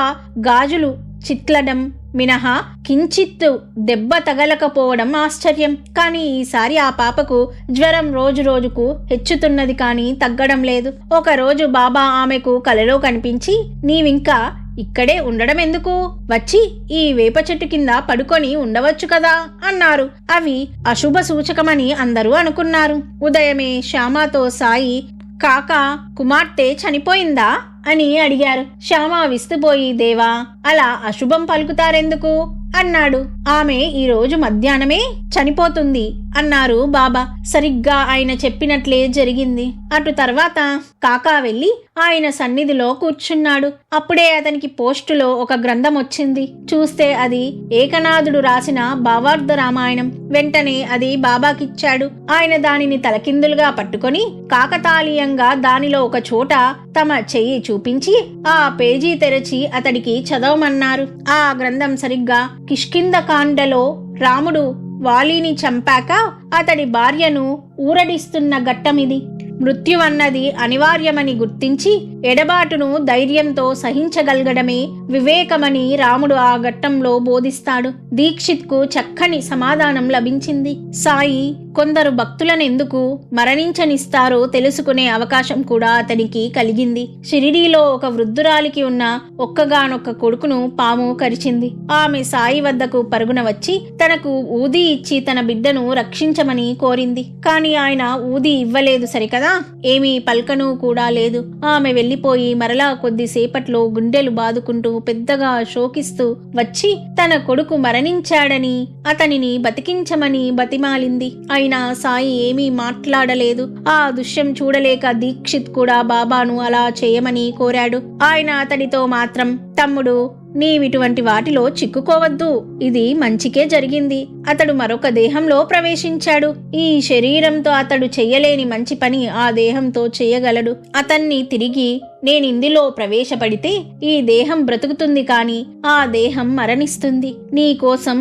గాజులు చిట్లడం మినహా కించిత్తు దెబ్బ తగలకపోవడం ఆశ్చర్యం. కానీ ఈసారి ఆ పాపకు జ్వరం రోజు రోజుకు హెచ్చుతున్నది కానీ తగ్గడం లేదు. ఒకరోజు బాబా ఆమెకు కలలో కనిపించి, నీవింకా ఇక్కడే ఉండడం ఎందుకు? వచ్చి ఈ వేప చెట్టు కింద పడుకొని ఉండవచ్చు కదా అన్నారు. అవి అశుభ సూచకమని అందరూ అనుకున్నారు. ఉదయమే శ్యామతో సాయి, కాకా కుమార్తె చనిపోయిందా అని అడిగారు. శ్యామ విస్తుపోయి, దేవా అలా అశుభం పలుకుతారెందుకు అన్నాడు. ఆమె ఈరోజు మధ్యాహ్నమే చనిపోతుంది అన్నారు బాబా. సరిగ్గా ఆయన చెప్పినట్లే జరిగింది. అటు తర్వాత కాకా వెళ్ళి ఆయన సన్నిధిలో కూర్చున్నాడు. అప్పుడే అతనికి పోస్టులో ఒక గ్రంథం వచ్చింది. చూస్తే అది ఏకనాథుడు రాసిన భావార్థ రామాయణం. వెంటనే అది బాబాకిచ్చాడు. ఆయన దానిని తలకిందులుగా పట్టుకొని కాకతాళీయంగా దానిలో ఒక చోట తమ చెయ్యి చూపించి ఆ పేజీ తెరచి అతడికి చదవమన్నారు. ఆ గ్రంథం సరిగ్గా కిష్కింధకాండలో రాముడు వాలిని చంపాక అతడి భార్యను ఊరడిస్తున్న ఘట్టమిది. మృత్యువన్నది అనివార్యమని గుర్తించి ఎడబాటును ధైర్యంతో సహించగలగడమే వివేకమని రాముడు ఆ ఘట్టంలో బోధిస్తాడు. దీక్షిత్కు చక్కని సమాధానం లభించింది. సాయి కొందరు భక్తులనెందుకు మరణించనిస్తారో తెలుసుకునే అవకాశం కూడా అతనికి కలిగింది. షిరిడీలో ఒక వృద్ధురాలికి ఉన్న ఒక్కగానొక్క కొడుకును పాము కరిచింది. ఆమె సాయి వద్దకు పరుగున వచ్చి తనకు ఊది ఇచ్చి తన బిడ్డను రక్షించమని కోరింది. కాని ఆయన ఊది ఇవ్వలేదు సరికదా, ఏమీ పల్కను కూడా లేదు. ఆమె వెళ్లిపోయి మరలా కొద్దిసేపట్లో గుండెలు బాదుకుంటూ పెద్దగా శోకిస్తూ వచ్చి తన కొడుకు మరణించాడని అతనిని బతికించమని బతిమాలింది. అయినా సాయి ఏమీ మాట్లాడలేదు. ఆ దృశ్యం చూడలేక దీక్షిత్ కూడా బాబాను అలా చేయమని కోరాడు. ఆయన అతడితో మాత్రం, తమ్ముడు నీవిటువంటి వాటిలో చిక్కుకోవద్దు, ఇది మంచికే జరిగింది. అతడు మరొక దేహంలో ప్రవేశించాడు. ఈ శరీరంతో అతడు చెయ్యలేని మంచి పని ఆ దేహంతో చెయ్యగలడు. అతన్ని తిరిగి నేనిందులో ప్రవేశపడితే ఈ దేహం బ్రతుకుతుంది కాని ఆ దేహం మరణిస్తుంది. నీ కోసం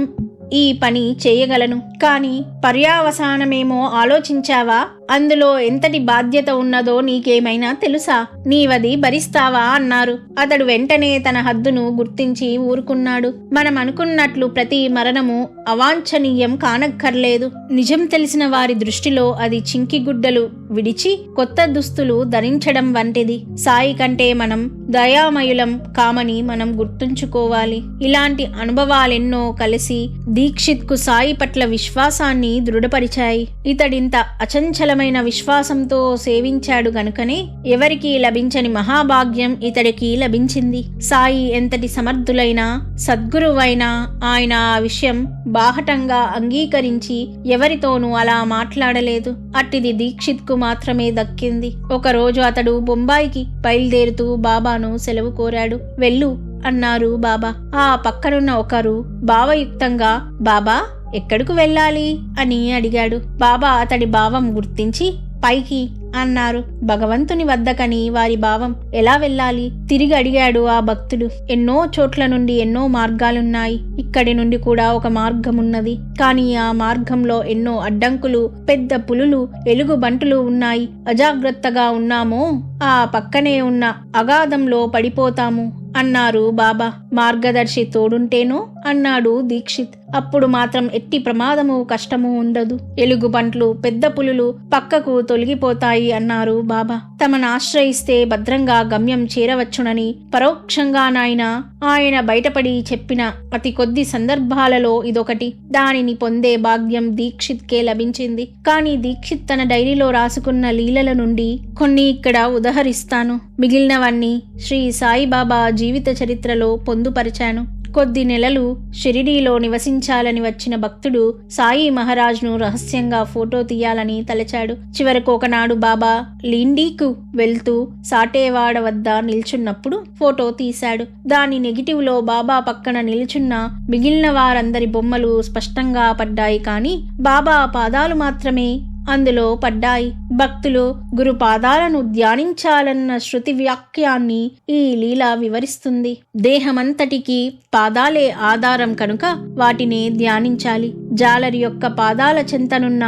ఈ పని చేయగలను, కాని పర్యావసానమేమో ఆలోచించావా? అందులో ఎంతటి బాధ్యత ఉన్నదో నీకేమైనా తెలుసా? నీవది భరిస్తావా అన్నారు. అతడు వెంటనే తన హద్దును గుర్తించి ఊరుకున్నాడు. మనం అనుకున్నట్లు ప్రతి మరణము అవాంఛనీయం కానక్కర్లేదు. నిజం తెలిసిన వారి దృష్టిలో అది చింకిగుడ్డలు విడిచి కొత్త దుస్తులు ధరించడం వంటిది. సాయి కంటే మనం దయామయులం కామని మనం గుర్తుంచుకోవాలి. ఇలాంటి అనుభవాలెన్నో కలిసి దీక్షిత్కు సాయి పట్ల విశ్వాసాన్ని దృఢపరిచాయి. ఇతడింత అచంచలమైన విశ్వాసంతో సేవించాడు గనుకనే ఎవరికీ లభించని మహాభాగ్యం ఇతడికి లభించింది. సాయి ఎంతటి సమర్థులైనా సద్గురువైనా ఆయన ఆ విషయం బాహటంగా అంగీకరించి ఎవరితోనూ అలా మాట్లాడలేదు. అట్టిది దీక్షిత్కు మాత్రమే దక్కింది. ఒకరోజు అతడు బొంబాయికి బయలుదేరుతూ బాబాను సెలవు కోరాడు. వెళ్ళు అన్నారు బాబా. ఆ పక్కనున్న ఒకరు భావయుక్తంగా, బాబా ఎక్కడకు వెళ్ళాలి అని అడిగాడు. బాబా అతడి భావం గుర్తించి పైకి అన్నారు. భగవంతుని వద్దకని వారి భావం. ఎలా వెళ్ళాలి? తిరిగి అడిగాడు ఆ భక్తుడు. ఎన్నో చోట్ల నుండి ఎన్నో మార్గాలున్నాయి. ఇక్కడి నుండి కూడా ఒక మార్గమున్నది. కానీ ఆ మార్గంలో ఎన్నో అడ్డంకులు, పెద్ద పులులు, ఎలుగుబంటులు ఉన్నాయి. అజాగ్రత్తగా ఉన్నామో ఆ పక్కనే ఉన్న అగాధంలో పడిపోతాము అన్నారు బాబా. మార్గదర్శి తోడుంటేనో అన్నాడు దీక్షిత్. అప్పుడు మాత్రం ఎట్టి ప్రమాదము కష్టము ఉండదు. ఎలుగుబంట్లు పెద్ద పులులు పక్కకు తొలగిపోతాయి అన్నారు బాబా. తమను ఆశ్రయిస్తే భద్రంగా గమ్యం చేరవచ్చునని పరోక్షంగానైనా ఆయన బయటపడి చెప్పిన అతి కొద్ది సందర్భాలలో ఇదొకటి. దానిని పొందే భాగ్యం దీక్షిత్కే లభించింది. కానీ దీక్షిత్ తన డైరీలో రాసుకున్న లీలల నుండి కొన్ని ఇక్కడ ఉదహరిస్తాను. మిగిలినవన్నీ శ్రీ సాయిబాబా జీవిత చరిత్రలో పొందుపరిచాను. కొద్ది నెలలు షిరిడీలో నివసించాలని వచ్చిన భక్తుడు సాయి మహారాజ్ను రహస్యంగా ఫోటో తీయాలని తలచాడు. చివరకు ఒకనాడు బాబా లిండీకు వెళ్తూ సాటేవాడ వద్ద నిల్చున్నప్పుడు ఫోటో తీశాడు. దాని నెగిటివ్లో బాబా పక్కన నిల్చున్న మిగిలిన వారందరి బొమ్మలు స్పష్టంగా పడ్డాయి. కానీ బాబా పాదాలు మాత్రమే అందులో పడ్డాయి. భక్తులు గురు పాదాలను ధ్యానించాలన్న శృతి వాక్యాన్ని ఈ లీల వివరిస్తుంది. దేహమంతటికి పాదాలే ఆధారం కనుక వాటిని ధ్యానించాలి. జాలరి యొక్క పాదాల చెంతనున్న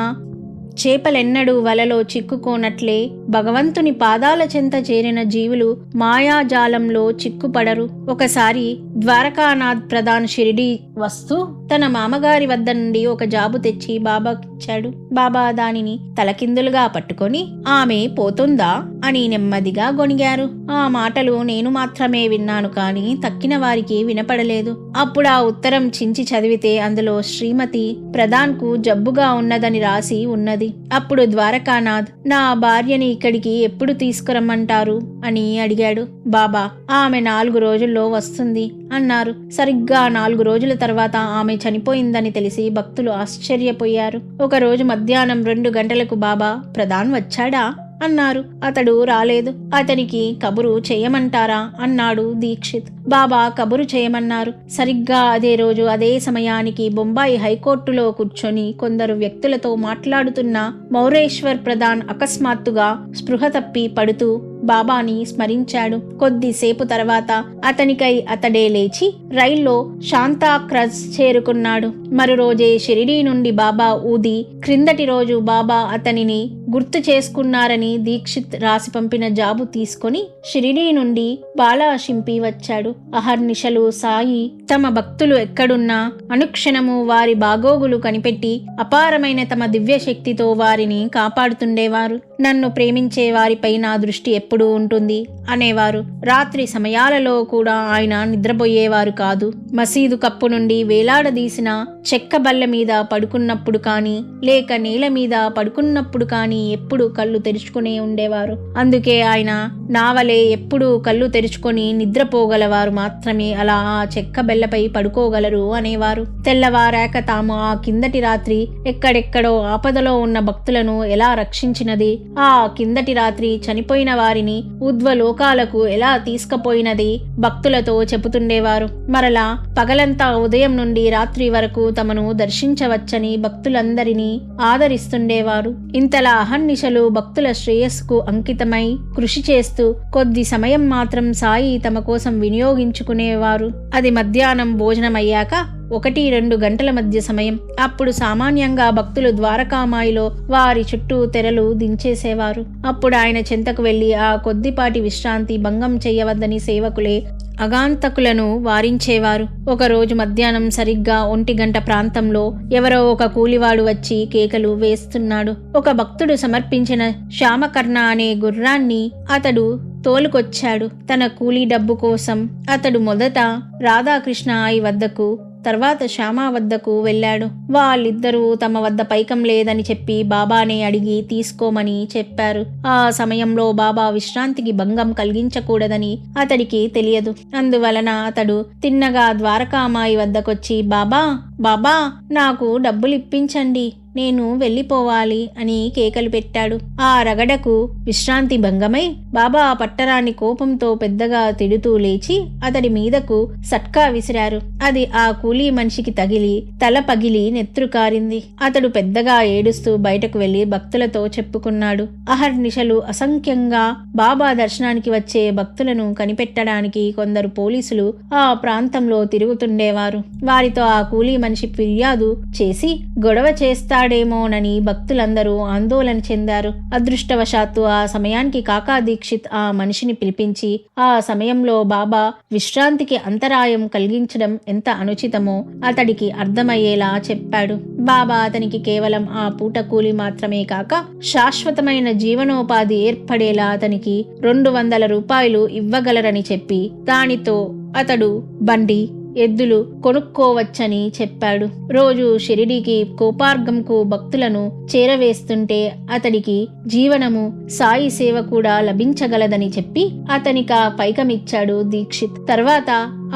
చేపలెన్నడూ వలలో చిక్కుకోనట్లే భగవంతుని పాదాల చెంత చేరిన జీవులు మాయాజాలంలో చిక్కుపడరు. ఒకసారి ద్వారకానాథ్ ప్రధాన్ షిరిడీ వస్తూ తన మామగారి వద్ద నుండి ఒక జాబు తెచ్చి బాబాకిచ్చాడు. బాబా దానిని తలకిందులుగా పట్టుకొని ఆమె పోతుందా అని నెమ్మదిగా గొణిగారు. ఆ మాటలు నేను మాత్రమే విన్నాను, కానీ తక్కిన వారికి వినపడలేదు. అప్పుడు ఆ ఉత్తరం చించి చదివితే అందులో శ్రీమతి ప్రధాన్కు జబ్బుగా ఉన్నదని రాసి ఉన్నది. అప్పుడు ద్వారకానాథ్ నా భార్యని ఇక్కడికి ఎప్పుడు తీసుకురమ్మంటారు అని అడిగాడు. బాబా ఆమె 4 రోజుల్లో వస్తుంది అన్నారు. సరిగ్గా 4 రోజుల తర్వాత ఆమె చనిపోయిందని తెలిసి భక్తులు ఆశ్చర్యపోయారు. ఒకరోజు మధ్యాహ్నం 2 గంటలకు బాబా ప్రధాన్ వచ్చాడా అన్నారు. అతడు రాలేదు. అతనికి కబురు చేయమంటారా అన్నాడు దీక్షిత్. బాబా కబురు చేయమన్నారు. సరిగ్గా అదే రోజు అదే సమయానికి బొంబాయి హైకోర్టులో కూర్చొని కొందరు వ్యక్తులతో మాట్లాడుతున్న మౌరేశ్వర్ ప్రధాన్ అకస్మాత్తుగా స్పృహ తప్పి పడుతూ బాబాని స్మరించాడు. కొద్దిసేపు తర్వాత అతనికై అతడే లేచి రైల్లో శాంతాక్రజ్ చేరుకున్నాడు. మరో రోజే షిరిడీ నుండి బాబా ఊది క్రిందటి రోజు బాబా అతనిని గుర్తు చేసుకున్నారని దీక్షిత్ రాసి పంపిన జాబు తీసుకొని షిరిడీ నుండి బాలాషింపి వచ్చాడు. అహర్నిశలు సాయి తమ భక్తులు ఎక్కడున్నా అనుక్షణము వారి బాగోగులు కనిపెట్టి అపారమైన తమ దివ్య శక్తితో వారిని కాపాడుతుండేవారు. నన్ను ప్రేమించే వారిపై నా దృష్టి ఎప్పుడూ ఉంటుంది అనేవారు. రాత్రి సమయాలలో కూడా ఆయన నిద్రపోయేవారు కాదు. మసీదు కప్పు నుండి వేలాడదీసిన చెక్క బల్ల మీద పడుకున్నప్పుడు కానీ లేక నేల మీద పడుకున్నప్పుడు కానీ ఎప్పుడు కళ్ళు తెరుచుకునే ఉండేవారు. అందుకే ఆయన నావలే ఎప్పుడూ కళ్ళు తెరుచుకొని నిద్రపోగలవారు మాత్రమే అలా ఆ చెక్క బెల్లపై పడుకోగలరు అనేవారు. తెల్లవారాక తాము ఆ కిందటి రాత్రి ఎక్కడెక్కడో ఆపదలో ఉన్న భక్తులను ఎలా రక్షించినది, ఆ కిందటి రాత్రి చనిపోయిన వారిని ఊర్ధ్వలోకాలకు ఎలా తీసుకుపోయినది భక్తులతో చెబుతుండేవారు. మరలా పగలంతా ఉదయం నుండి రాత్రి వరకు తమను దర్శించవచ్చని భక్తులందరినీ ఆదరిస్తుండేవారు. ఇంతలా అహర్నిశలు భక్తుల శ్రేయస్సుకు అంకితమై కృషి చేస్తూ కొద్ది సమయం మాత్రం సాయి తమ కోసం వినియోగించుకునేవారు. అది మధ్యాహ్నం భోజనం అయ్యాక 1-2 గంటల మధ్య సమయం. అప్పుడు సామాన్యంగా భక్తులు ద్వారకామాయిలో వారి చుట్టూ తెరలు దించేసేవారు. అప్పుడు ఆయన చెంతకు వెళ్లి ఆ కొద్దిపాటి విశ్రాంతి భంగం చెయ్యవద్దని సేవకులే అగాంతకులను వారించేవారు. ఒకరోజు మధ్యాహ్నం సరిగ్గా 1 గంట ప్రాంతంలో ఎవరో ఒక కూలివాడు వచ్చి కేకలు వేస్తున్నాడు. ఒక భక్తుడు సమర్పించిన శ్యామకర్ణ అనే గుర్రాన్ని అతడు తోలుకొచ్చాడు. తన కూలీ డబ్బు కోసం అతడు మొదట రాధాకృష్ణ ఆయి వద్దకు, తర్వాత శ్యామ వద్దకు వెళ్ళాడు. వాళ్ళిద్దరూ తమ వద్ద పైకం లేదని చెప్పి బాబానే అడిగి తీసుకోమని చెప్పారు. ఆ సమయంలో బాబా విశ్రాంతికి భంగం కలిగించకూడదని అతడికి తెలియదు. అందువలన అతడు తిన్నగా ద్వారకామాయి వద్దకొచ్చి బాబా బాబా నాకు డబ్బులిప్పించండి, నేను వెళ్ళిపోవాలి అని కేకలు పెట్టాడు. ఆ రగడకు విశ్రాంతి భంగమై బాబా పట్టరాని కోపంతో పెద్దగా తిడుతూ లేచి అతడి మీదకు సట్కా విసిరారు. అది ఆ కూలీ మనిషికి తగిలి తల పగిలి నెత్తురు కారింది. అతడు పెద్దగా ఏడుస్తూ బయటకు వెళ్లి భక్తులతో చెప్పుకున్నాడు. అహర్నిశలు అసంఖ్యంగా బాబా దర్శనానికి వచ్చే భక్తులను కనిపెట్టడానికి కొందరు పోలీసులు ఆ ప్రాంతంలో తిరుగుతుండేవారు. వారితో ఆ కూలీ మనిషి ఫిర్యాదు చేసి గొడవ చేస్తాడు అవుతాడేమోనని భక్తులందరూ ఆందోళన చెందారు. అదృష్టవశాత్తు ఆ సమయానికి కాకా దీక్షిత్ ఆ మనిషిని పిలిపించి ఆ సమయంలో బాబా విశ్రాంతికి అంతరాయం కలిగించడం ఎంత అనుచితమో అతడికి అర్థమయ్యేలా చెప్పాడు. బాబా అతనికి కేవలం ఆ పూట కూలి మాత్రమే కాక శాశ్వతమైన జీవనోపాధి ఏర్పడేలా అతనికి 200 రూపాయలు ఇవ్వగలరని చెప్పి దానితో అతడు బండి ఎద్దులు కొనుక్కోవచ్చని చెప్పాడు. రోజు షిరిడీకి కోపార్గంకు భక్తులను చేరవేస్తుంటే అతడికి జీవనము సాయి సేవ కూడా లభించగలదని చెప్పి అతనిక పైకమిచ్చాడు దీక్షిత్. తర్వాత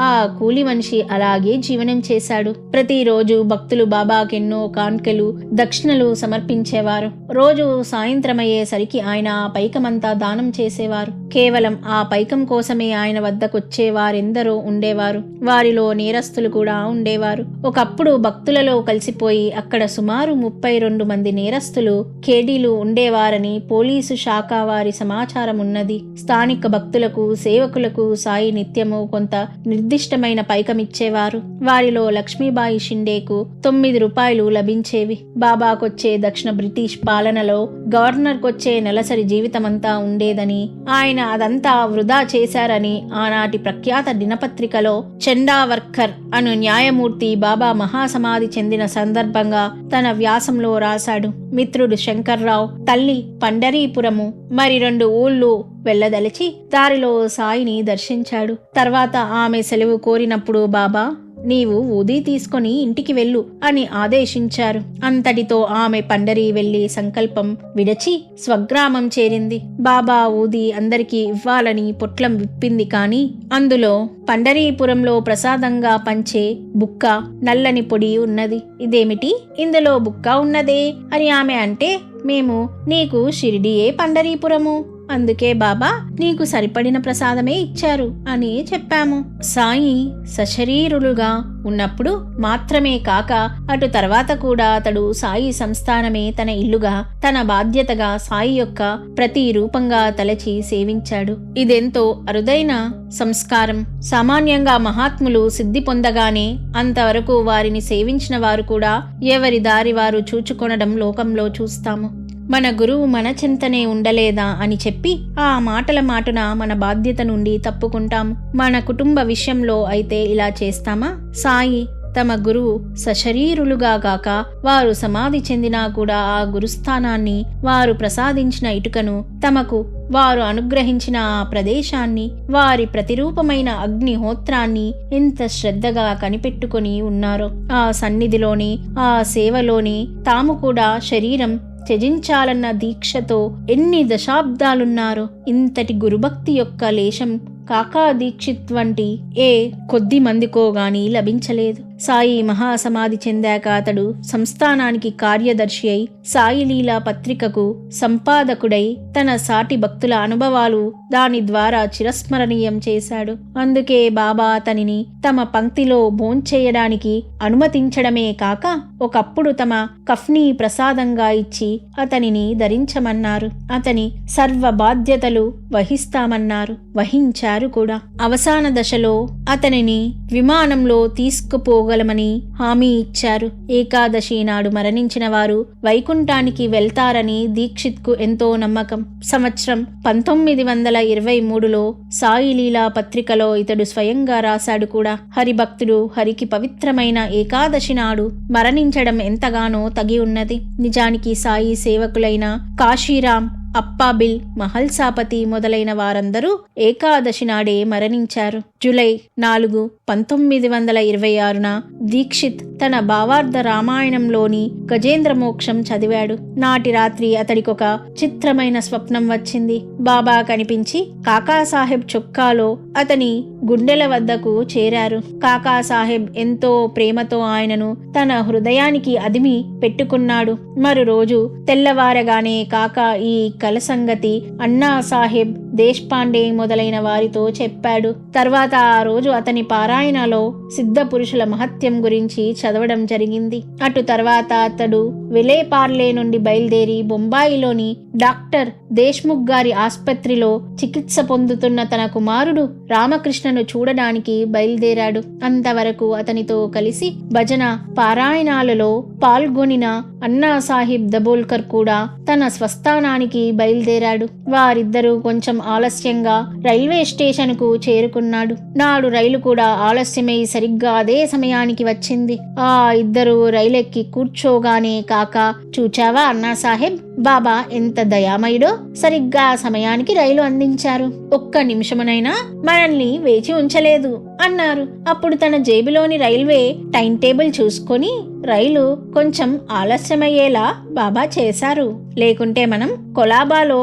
ఆ కూలి మనిషి అలాగే జీవనం చేశాడు. ప్రతిరోజు భక్తులు బాబాకెన్నో కాన్కెలు దక్షిణలు సమర్పించేవారు. రోజు సాయంత్రమయ్యేసరికి ఆయన ఆ పైకమంతా దానం చేసేవారు. కేవలం ఆ పైకం కోసమే ఆయన వద్దకొచ్చేవారెందరో ఉండేవారు. వారిలో నేరస్తులు కూడా ఉండేవారు. ఒకప్పుడు భక్తులలో కలిసిపోయి అక్కడ సుమారు 32 మంది నేరస్తులు ఖేడీలు ఉండేవారని పోలీసు శాఖ వారి సమాచారం ఉన్నది. స్థానిక భక్తులకు సేవకులకు సాయి నిత్యము కొంత నిర్దిష్టమైన పైకమిచ్చేవారు. వారిలో లక్ష్మీబాయి షిండేకు 9 రూపాయలు లభించేవి. బాబాకొచ్చే దక్షిణ బ్రిటిష్ పాలనలో గవర్నర్కొచ్చే నెలసరి జీవితమంతా ఉండేదని, ఆయన అదంతా వృధా చేశారని ఆనాటి ప్రఖ్యాత దినపత్రికలో చండావర్కర్ అను న్యాయమూర్తి బాబా మహాసమాధి చెందిన సందర్భంగా తన వ్యాసంలో రాశాడు. మిత్రుడు శంకర్రావు తల్లి పండరీపురము మరి 2 ఊళ్ళు వెళ్లదలిచి దారిలో సాయిని దర్శించాడు. తర్వాత ఆమె సెలవు కోరినప్పుడు బాబా నీవు ఊది తీసుకొని ఇంటికి వెళ్ళు అని ఆదేశించారు. అంతటితో ఆమె పండరి వెళ్లి సంకల్పం విడచి స్వగ్రామం చేరింది. బాబా ఊది అందరికీ ఇవ్వాలని పొట్లం విప్పింది. కాని అందులో పండరీపురంలో ప్రసాదంగా పంచే బుక్క నల్లని పొడి ఉన్నది. ఇదేమిటి, ఇందులో బుక్క ఉన్నదే అని ఆమె అంటే, మేము నీకు షిరిడియే పండరీపురము, అందుకే బాబా నీకు సరిపడిన ప్రసాదమే ఇచ్చారు అని చెప్పాము. సాయి సశరీరులుగా ఉన్నప్పుడు మాత్రమే కాక అటు తర్వాత కూడా అతడు సాయి సంస్థానమే తన ఇల్లుగా, తన బాధ్యతగా సాయి యొక్క ప్రతి రూపంగా తలచి సేవించాడు. ఇదెంతో అరుదైన సంస్కారం. సామాన్యంగా మహాత్ములు సిద్ధి పొందగానే అంతవరకు వారిని సేవించిన వారు కూడా ఎవరి దారి వారు చూచుకొనడం లోకంలో చూస్తాము. మన గురువు మన చింతనే ఉండలేదా అని చెప్పి ఆ మాటల మాటున మన బాధ్యత నుండి తప్పుకుంటాం. మన కుటుంబ విషయంలో అయితే ఇలా చేస్తామా? సాయి తమ గురువు సశరీరులుగా గాక వారు సమాధి చెందినా కూడా ఆ గురుస్థానాన్ని, వారు ప్రసాదించిన ఇటుకను, తమకు వారు అనుగ్రహించిన ఆ ప్రదేశాన్ని, వారి ప్రతిరూపమైన అగ్నిహోత్రాన్ని ఎంత శ్రద్ధగా కనిపెట్టుకొని ఉన్నారో. ఆ సన్నిధిలోని, ఆ సేవలోని తాము కూడా శరీరం త్యజించాలన్న దీక్షతో ఎన్ని దశాబ్దాలున్నారో. ఇంతటి గురుభక్తి యొక్క లేశం కాకా దీక్షిత్ వంటి ఏ కొద్ది మందికో గాని లభించలేదు. సాయి మహాసమాధి చెందాక అతడు సంస్థానానికి కార్యదర్శి అయి సాయిలీలా పత్రికకు సంపాదకుడై తన సాటి భక్తుల అనుభవాలు దాని ద్వారా చిరస్మరణీయం చేశాడు. అందుకే బాబా అతనిని తమ పంక్తిలో భోంచేయడానికి అనుమతించడమే కాక ఒకప్పుడు తమ కఫ్నీ ప్రసాదంగా ఇచ్చి అతనిని ధరించమన్నారు. అతని సర్వ బాధ్యతలు వహిస్తామన్నారు. వహించారు కూడా. అవసాన దశలో అతనిని విమానంలో తీసుకుపోగలమని హామీ ఇచ్చారు. ఏకాదశి నాడు మరణించిన వారు వైకుంఠానికి వెళ్తారని దీక్షిత్కు ఎంతో నమ్మకం. సంవత్సరం 1923లో సాయిలీలా పత్రికలో ఇతడు స్వయంగా రాశాడు కూడా. హరిభక్తుడు హరికి పవిత్రమైన ఏకాదశి నాడు మరణించడం ఎంతగానో తగి ఉన్నది. నిజానికి సాయి సేవకులైన కాశీరాం, అప్పాబిల్, మహల్సాపతి మొదలైన వారందరూ ఏకాదశి నాడే మరణించారు. జూలై 4, 1926న దీక్షిత్ తన భావార్థ రామాయణంలోని గజేంద్ర మోక్షం చదివాడు. నాటి రాత్రి అతడికొక చిత్రమైన స్వప్నం వచ్చింది. బాబా కనిపించి కాకాసాహెబ్ చొక్కాలో అతని గుండెల వద్దకు చేరారు. కాకాసాహెబ్ ఎంతో ప్రేమతో ఆయనను తన హృదయానికి అదిమి పెట్టుకున్నాడు. మరు రోజు తెల్లవారగానే కాకా ఈ కలసంగతి అన్నాసాహెబ్ దేశ్పాండే మొదలైన వారితో చెప్పాడు. తర్వాత ఆ రోజు అతని పారాయణలో సిద్ధ పురుషుల మహత్యం గురించి చదవడం జరిగింది. అటు తర్వాత అతడు విలేపార్లే నుండి బయలుదేరి బొంబాయిలోని డాక్టర్ దేశ్ముఖ్ గారి ఆస్పత్రిలో చికిత్స పొందుతున్న తన కుమారుడు రామకృష్ణను చూడడానికి బయలుదేరాడు. అంతవరకు అతనితో కలిసి భజన పారాయణాలలో పాల్గొనిన అన్నాసాహెబ్ దబోల్కర్ కూడా తన స్వస్థానానికి బయలుదేరాడు. వారిద్దరూ కొంచెం ఆలస్యంగా రైల్వే స్టేషన్ కు చేరుకున్నాడు. నాడు రైలు కూడా ఆలస్యమై సరిగ్గా అదే సమయానికి వచ్చింది. ఆ ఇద్దరు రైలెక్కి కూర్చోగానే కాకా, చూచావా అన్నాసాహెబ్, బాబా ఎంత దయామయుడో, సరిగ్గా సమయానికి రైలు అందించారు. ఒక్క నిమిషమునైనా మనల్ని వేచి ఉంచలేదు అన్నారు. అప్పుడు తన జేబులోని రైల్వే టైం టేబుల్ చూసుకొని రైలు కొంచెం ఆలస్యమయ్యేలా బాబా చేశారు. లేకుంటే మనం కొలాబాలో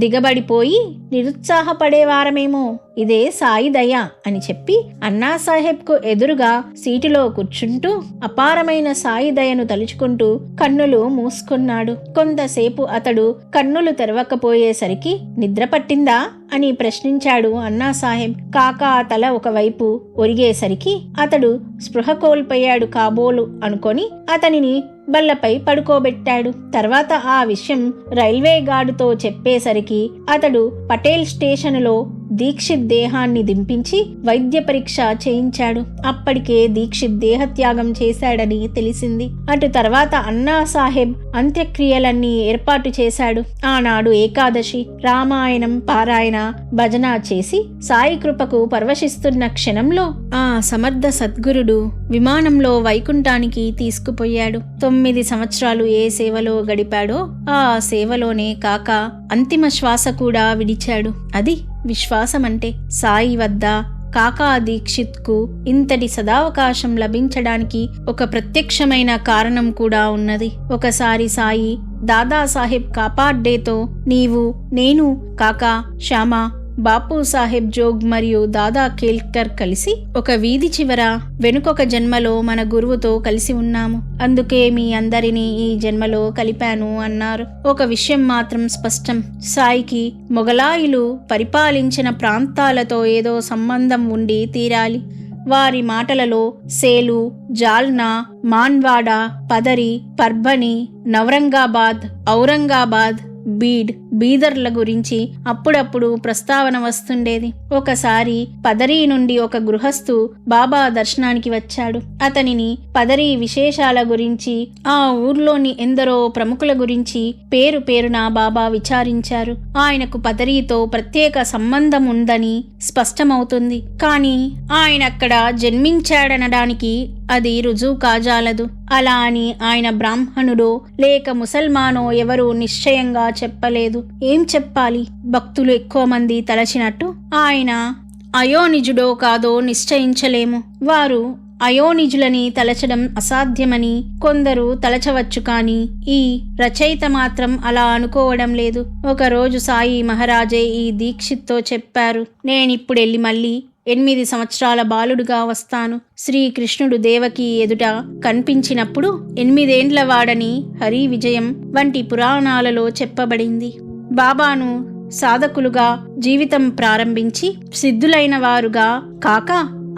దిగబడిపోయి నిరుత్సాహపడేవారమేమో. ఇదే సాయి దయ అని చెప్పి అన్నాసాహెబ్కు ఎదురుగా సీటులో కూర్చుంటూ అపారమైన సాయి దయను తలుచుకుంటూ కన్నులు మూసుకున్నాడు. కొంతసేపు అతడు కన్నులు తెరవకపోయేసరికి నిద్ర పట్టిందా అని ప్రశ్నించాడు అన్నాసాహెబ్. కాకా తల ఒకవైపు ఒరిగేసరికి అతడు స్పృహ కోల్పోయాడు కాబోలు అనుకొని అతనిని బల్లపై పడుకోబెట్టాడు. తర్వాత ఆ విషయం రైల్వే గార్డుతో చెప్పేసరికి అతడు పటేల్ స్టేషనులో దీక్షిత్ దేహాన్ని దింపించి వైద్య పరీక్ష చేయించాడు. అప్పటికే దీక్షిత్ దేహత్యాగం చేశాడని తెలిసింది. అటు తర్వాత అన్నాసాహెబ్ అంత్యక్రియలన్నీ ఏర్పాటు చేశాడు. ఆనాడు ఏకాదశి, రామాయణం పారాయణ, భజన చేసి సాయి కృపకు పరవశిస్తున్న క్షణంలో ఆ సమర్థ సద్గురుడు విమానంలో వైకుంఠానికి తీసుకుపోయాడు. 9 సంవత్సరాలు ఏ సేవలో గడిపాడో ఆ సేవలోనే కాక అంతిమ శ్వాస కూడా విడిచాడు. అది విశ్వాసమంటే. సాయి వద్ద కాకా దీక్షిత్కు ఇంతటి సదావకాశం లభించడానికి ఒక ప్రత్యక్షమైన కారణం కూడా ఉన్నది. ఒకసారి సాయి దాదాసాహెబ్ కాపాడ్డేతో నీవు, నేను, కాకా, శ్యామ, బాపు సాహెబ్ జోగ్ మరియు దాదా కేల్కర్ కలిసి ఒక వీధి చివర వెనుకొక జన్మలో మన గురువుతో కలిసి ఉన్నాము. అందుకే మీ అందరినీ ఈ జన్మలో కలిపాను అన్నారు. ఒక విషయం మాత్రం స్పష్టం, సాయికి మొగలాయిలు పరిపాలించిన ప్రాంతాలతో ఏదో సంబంధం ఉండి తీరాలి. వారి మాటలలో సేలు, జాల్నా, మాన్వాడా, పదరి, పర్భని, నవరంగాబాద్, ఔరంగాబాద్, బీడ్, బీదర్ల గురించి అప్పుడప్పుడు ప్రస్తావన వస్తుండేది. ఒకసారి పదరీ నుండి ఒక గృహస్థు బాబా దర్శనానికి వచ్చాడు. అతనిని పదరీ విశేషాల గురించి, ఆ ఊర్లోని ఎందరో ప్రముఖుల గురించి పేరు పేరున బాబా విచారించారు. ఆయనకు పదరీతో ప్రత్యేక సంబంధం ఉందని స్పష్టమవుతుంది. కానీ ఆయన అక్కడ జన్మించాడనడానికి అది రుజువు కాజాలదు. అలా అని ఆయన బ్రాహ్మణుడో లేక ముసల్మానో ఎవరూ నిశ్చయంగా చెప్పలేదు. ఏం చెప్పాలి? భక్తులు ఎక్కువ మంది తలచినట్టు ఆయన అయోనిజుడో కాదో నిశ్చయించలేము. వారు అయోనిజులని తలచడం అసాధ్యమని కొందరు తలచవచ్చు, కానీ ఈ రచయిత మాత్రం అలా అనుకోవడం లేదు. ఒకరోజు సాయి మహారాజే ఈ దీక్షిత్తో చెప్పారు, నేనిప్పుడెళ్ళి మళ్ళీ 8 సంవత్సరాల బాలుడుగా వస్తాను. శ్రీకృష్ణుడు దేవకి ఎదుట కనిపించినప్పుడు 8 ఏండ్ల వాడని హరి విజయం వంటి పురాణాలలో చెప్పబడింది. బాబాను సాధకులుగా జీవితం ప్రారంభించి సిద్ధులైన వారుగా కాక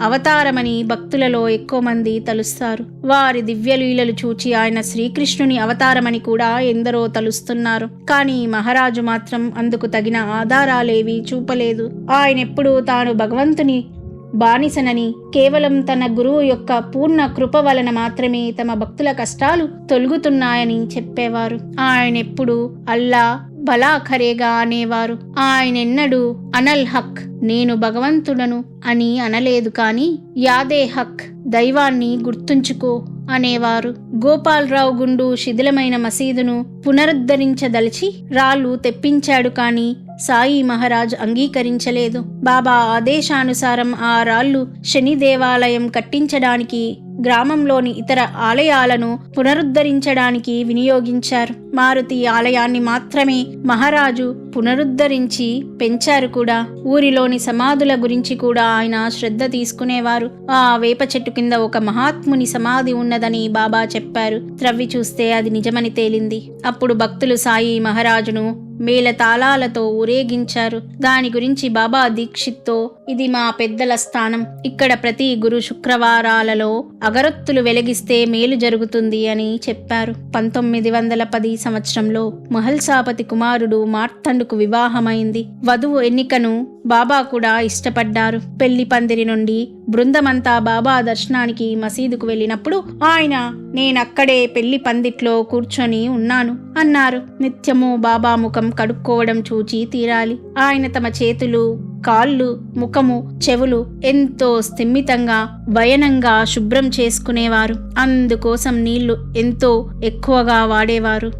అవతారమని భక్తులలో ఎక్కువ మంది తలుస్తారు. వారి దివ్యలీలలు చూచి ఆయన శ్రీకృష్ణుని అవతారమని కూడా ఎందరో తలుస్తున్నారు. కానీ మహారాజు మాత్రం అందుకు తగిన ఆధారాలేవీ చూపలేదు. ఆయనెప్పుడూ తాను భగవంతుని బానిసనని, కేవలం తన గురువు యొక్క పూర్ణ కృప వలన మాత్రమే తమ భక్తుల కష్టాలు తొలగుతున్నాయని చెప్పేవారు. ఆయనెప్పుడు అల్లా భలా ఖరేగా అనేవారు. ఆయనెన్నడూ అనల్ హక్, నేను భగవంతుడను అని అనలేదు, కానీ యాదే హక్, దైవాన్ని గుర్తుంచుకో అనేవారు. గోపాలరావు గుండు శిథిలమైన మసీదును పునరుద్ధరించదలిచి రాళ్లు తెప్పించాడు, కానీ సాయి మహారాజ్ అంగీకరించలేదు. బాబా ఆదేశానుసారం ఆ రాళ్లు శని దేవాలయం కట్టించడానికి గ్రామంలోని ఇతర ఆలయాలను పునరుద్ధరించడానికి వినియోగించారు. మారుతి ఆలయాన్ని మాత్రమే మహారాజు పునరుద్ధరించి పెంచారు కూడా. ఊరిలోని సమాధుల గురించి కూడా ఆయన శ్రద్ధ తీసుకునేవారు. ఆ వేప చెట్టు కింద ఒక మహాత్ముని సమాధి ఉన్నదని బాబా చెప్పారు. త్రవ్వి చూస్తే అది నిజమని తేలింది. అప్పుడు భక్తులు సాయి మహారాజును మేళతాళాలతో ఊరేగించారు. దాని గురించి బాబా దీక్షిత్తో, ఇది మా పెద్దల స్థానం, ఇక్కడ ప్రతి గురు శుక్రవారాలలో అగరొత్తులు వెలిగిస్తే మేలు జరుగుతుంది అని చెప్పారు. 1910 సంవత్సరంలో మహల్సాపతి కుమారుడు మార్తండుకు వివాహమైంది. వధువు ఎన్నికను బాబా కూడా ఇష్టపడ్డారు. పెళ్లి పందిరి నుండి బృందమంతా బాబా దర్శనానికి మసీదుకు వెళ్ళినప్పుడు ఆయన, నేనక్కడే పెళ్లి పందిట్లో కూర్చొని ఉన్నాను అన్నారు. నిత్యము బాబా ముఖం కడుక్కోవడం చూచి తీరాలి. ఆయన తమ చేతులు, కాళ్ళు, ముఖము, చెవులు ఎంతో స్థిమితంగా వయనంగా శుభ్రం చేసుకునేవారు. అందుకోసం నీళ్లు ఎంతో ఎక్కువగా వాడేవారు.